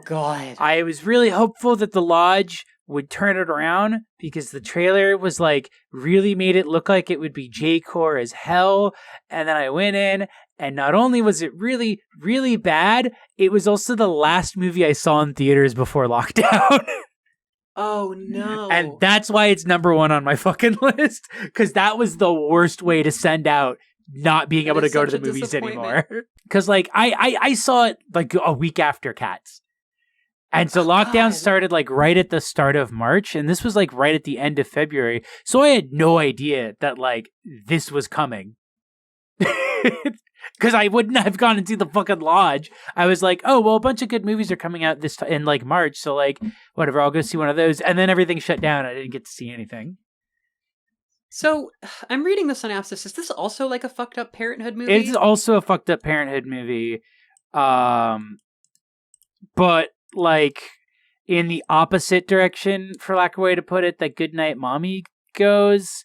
God! I was really hopeful that The Lodge would turn it around, because the trailer was like really made it look like it would be J-core as hell, and then I went in. And not only was it really, really bad, it was also the last movie I saw in theaters before lockdown. Oh, no. And that's why it's number one on my fucking list, because that was the worst way to send out not being able to go to the movies anymore. Because like I saw it like a week after Cats. And so lockdown started like right at the start of March, and this was like right at the end of February. So I had no idea that like this was coming. Because I wouldn't have gone and see The fucking Lodge. I was like, oh, well, a bunch of good movies are coming out in like March, so like, whatever, I'll go see one of those. And then everything shut down. I didn't get to see anything. So, I'm reading the synopsis. Is this also like a fucked up parenthood movie? It's also a fucked up parenthood movie. But like, in the opposite direction, for lack of a way to put it, that Goodnight Mommy goes.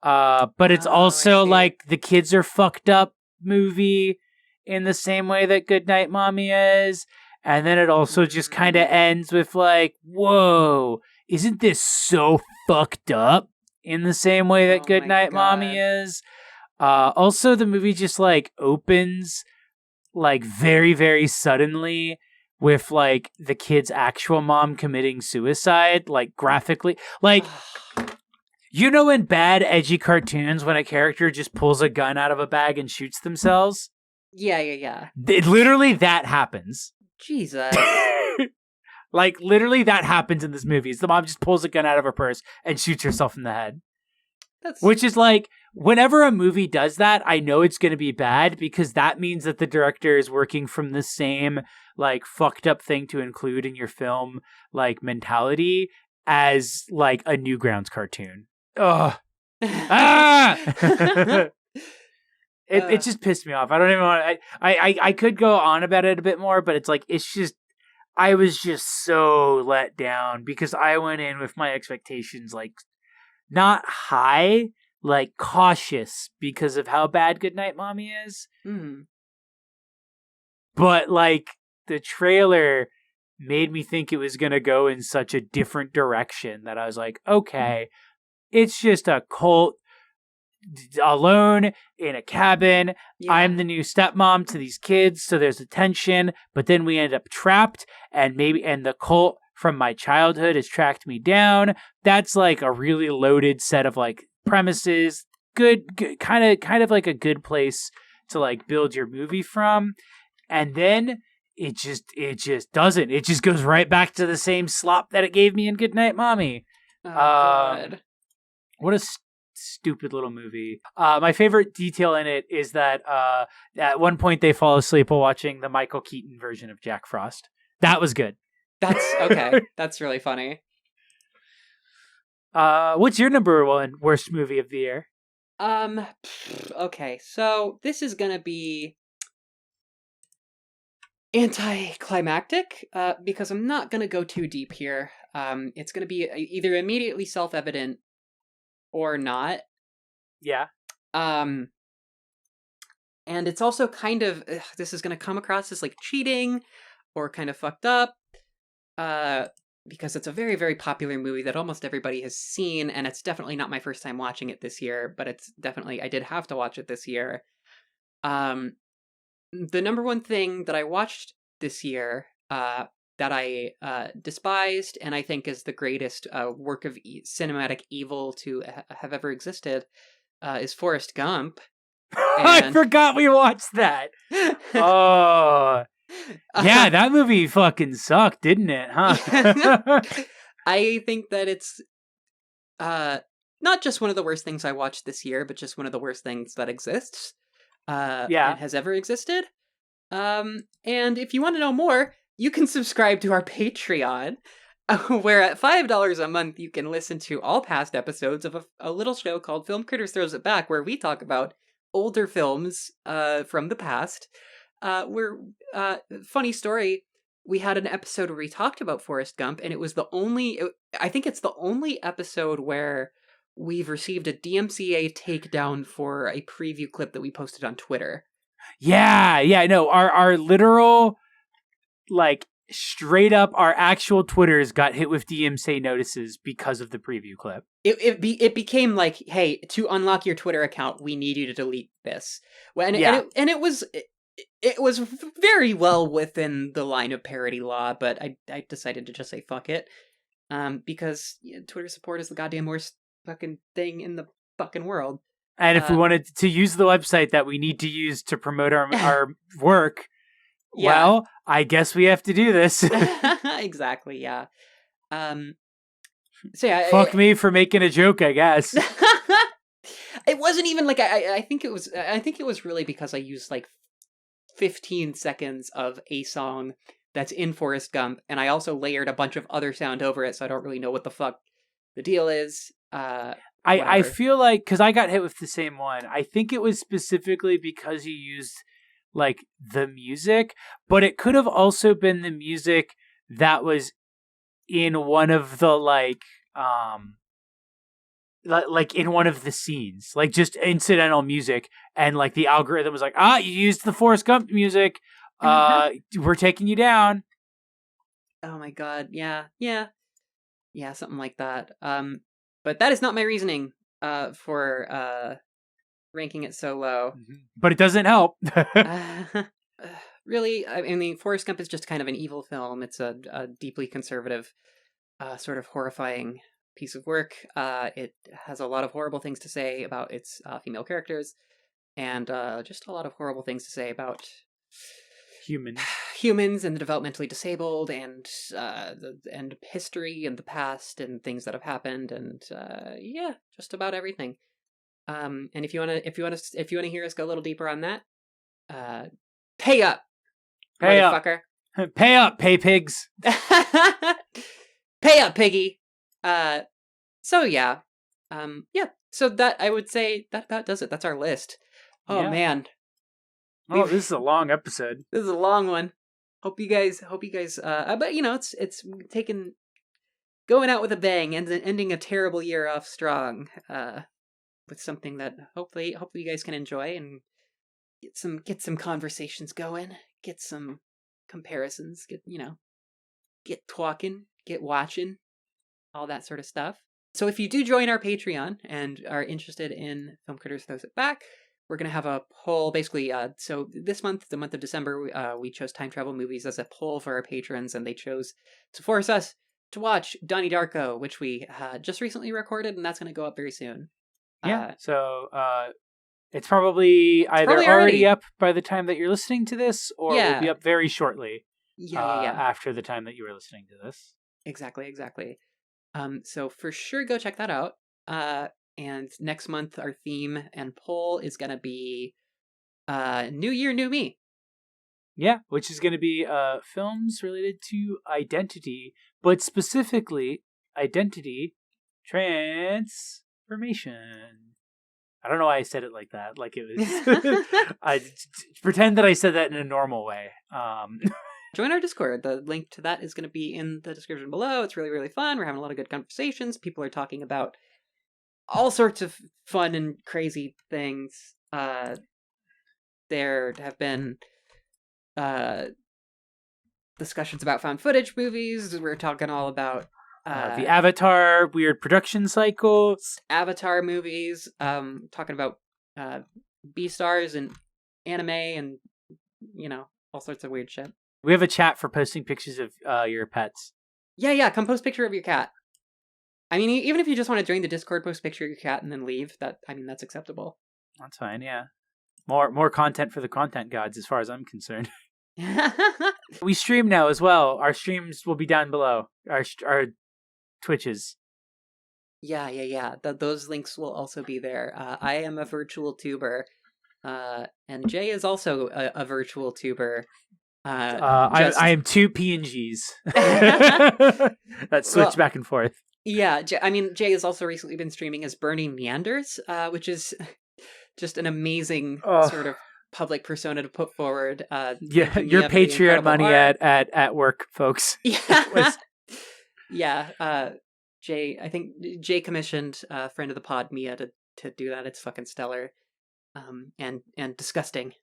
But it's also like the kids are fucked up movie in the same way that Goodnight Mommy is. And then it also just kind of ends with like, whoa, isn't this so fucked up in the same way that Goodnight Mommy is? Also, the movie just like opens like very, very suddenly with like the kid's actual mom committing suicide, like graphically. Like, you know, in bad, edgy cartoons, when a character just pulls a gun out of a bag and shoots themselves? Yeah. Literally, that happens. Jesus. Like, literally, that happens in this movie. The mom just pulls a gun out of her purse and shoots herself in the head. Which is like, whenever a movie does that, I know it's going to be bad because that means that the director is working from the same, like, fucked up thing to include in your film, like, mentality as, like, a Newgrounds cartoon. Ugh. It just pissed me off. I don't even want to... I could go on about it a bit more, but it's like, it's just... I was just so let down because I went in with my expectations, like, not high, like cautious because of how bad Goodnight Mommy is. But like the trailer made me think it was going to go in such a different direction that I was like, okay, it's just a cult alone in a cabin. Yeah. I'm the new stepmom to these kids, so there's a tension, but then we end up trapped and the cult from my childhood has tracked me down. That's like a really loaded set of like premises. Good kind of like a good place to like build your movie from. And then it just doesn't. It just goes right back to the same slop that it gave me in Goodnight Mommy. Oh, God. What a stupid little movie. My favorite detail in it is that at one point they fall asleep while watching the Michael Keaton version of Jack Frost. That was good. That's okay. That's really funny. What's your number one worst movie of the year? Okay, so this is gonna be anticlimactic, because I'm not gonna go too deep here. It's gonna be either immediately self-evident or not. Yeah. And it's also kind of, this is gonna come across as like cheating or kind of fucked up. Because it's a very, very popular movie that almost everybody has seen, and it's definitely not my first time watching it this year, but it's definitely, I did have to watch it this year. The number one thing that I watched this year, that I despised, and I think is the greatest work of cinematic evil to have ever existed, is Forrest Gump. I forgot we watched that! Oh... Yeah, that movie fucking sucked, didn't it, huh? I think that it's not just one of the worst things I watched this year, but just one of the worst things that exists. And has ever existed. And if you want to know more, you can subscribe to our Patreon, where at $5 a month you can listen to all past episodes of a little show called Film Critters Throws It Back, where we talk about older films from the past. Funny story, we had an episode where we talked about Forrest Gump, and it was I think it's the only episode where we've received a DMCA takedown for a preview clip that we posted on Twitter. Yeah, no, our literal, like, straight up, our actual Twitters got hit with DMCA notices because of the preview clip. It became like, hey, to unlock your Twitter account, we need you to delete this. And it was very well within the line of parody law, but I decided to just say fuck it. Because Twitter support is the goddamn worst fucking thing in the fucking world. And if we wanted to use the website that we need to use to promote our work, well, I guess we have to do this. Exactly, yeah. So yeah, fuck me for making a joke, I guess. It wasn't even like I think it was really because I used like 15 seconds of a song that's in Forrest Gump, and I also layered a bunch of other sound over it, so I don't really know what the fuck the deal is. I feel like, because I got hit with the same one, I think it was specifically because you used like the music, but it could have also been the music that was in one of the like in one of the scenes, like just incidental music, and like the algorithm was like, you used the Forrest Gump music, we're taking you down. Oh my god, yeah, something like that. But that is not my reasoning for ranking it so low. But it doesn't help. Really, I mean, Forrest Gump is just kind of an evil film. It's a deeply conservative, sort of horrifying piece of work. It has a lot of horrible things to say about its female characters, and just a lot of horrible things to say about humans and the developmentally disabled, and history and the past and things that have happened, and just about everything. And if you wanna hear us go a little deeper on that, pay up, motherfucker. Pay up, pay pigs. Pay up, piggy. So yeah. So that, I would say, that about does it. That's our list. Oh man. Oh, this is a long episode. This is a long one. Hope you guys but it's going out with a bang and ending a terrible year off strong. With something that hopefully you guys can enjoy and get some conversations going, get some comparisons, get talking, get watching, all that sort of stuff. So if you do join our Patreon and are interested in Film Critters Throws It Back, we're going to have a poll, basically. So this month, the month of December, we chose time travel movies as a poll for our patrons, and they chose to force us to watch Donnie Darko, which we just recently recorded, and that's going to go up very soon. Yeah, so it's probably already up by the time that you're listening to this, or will be up very shortly. After the time that you were listening to this. Exactly. So for sure, go check that out. And next month, our theme and poll is going to be New Year, New Me. Yeah, which is going to be films related to identity, but specifically identity transformation. I don't know why I said it like that. Like it was. I pretend that I said that in a normal way. Join our Discord. The link to that is going to be in the description below. It's really, really fun. We're having a lot of good conversations. People are talking about all sorts of fun and crazy things. There have been discussions about found footage movies. We're talking all about the Avatar weird production cycles. Avatar movies. Talking about B-stars and anime and, all sorts of weird shit. We have a chat for posting pictures of your pets. Yeah, come post a picture of your cat. I mean, even if you just want to join the Discord, post a picture of your cat and then leave, that's acceptable. That's fine, yeah. More content for the content gods as far as I'm concerned. We stream now as well. Our streams will be down below. Our Twitches. Yeah. Those links will also be there. I am a virtual tuber. And Jay is also a virtual tuber. I am two PNGs that switch back and forth. Yeah, Jay has also recently been streaming as Burning Meanders, which is just an amazing sort of public persona to put forward. Your Patreon money at work, folks. Yeah. Jay, I think Jay commissioned a friend of the pod, Mia, to do that. It's fucking stellar, and disgusting.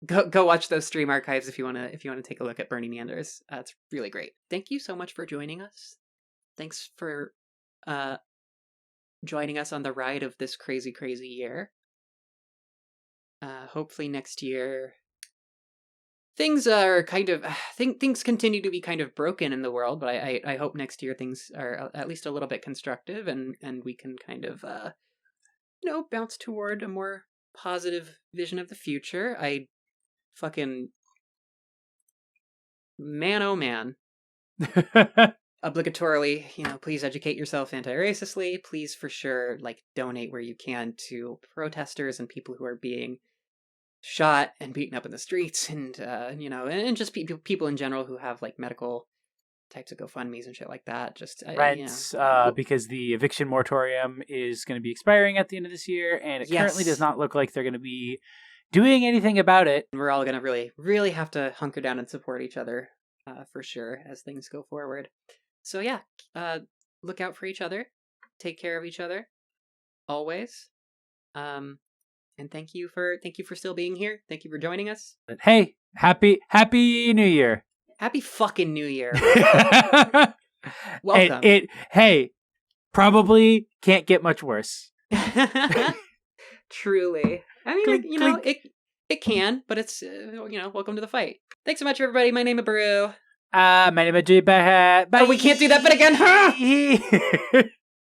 Go watch those stream archives if you wanna take a look at Burning Meanders. It's really great. Thank you so much for joining us. Thanks for joining us on the ride of this crazy, crazy year. Hopefully next year things are things continue to be kind of broken in the world, but I hope next year things are at least a little bit constructive, and we can kind of bounce toward a more positive vision of the future. I fucking man, oh man. Obligatorily, please educate yourself anti-racistly. Please, for sure, donate where you can to protesters and people who are being shot and beaten up in the streets, and and just people in general who have medical types of GoFundMe's and shit like that. Just rents, because the eviction moratorium is going to be expiring at the end of this year, and it currently does not look like they're going to be doing anything about it. We're all going to really, really have to hunker down and support each other for sure as things go forward. So yeah, look out for each other, take care of each other, always. And thank you for still being here. Thank you for joining us. But hey, happy New Year. Happy fucking New Year. Welcome. Hey, probably can't get much worse. Truly. I mean, Clink, you know, clink. it can, but it's, welcome to the fight. Thanks so much, everybody. My name is Barroo. My name is J. Bye. Oh, we can't do that bit again, huh?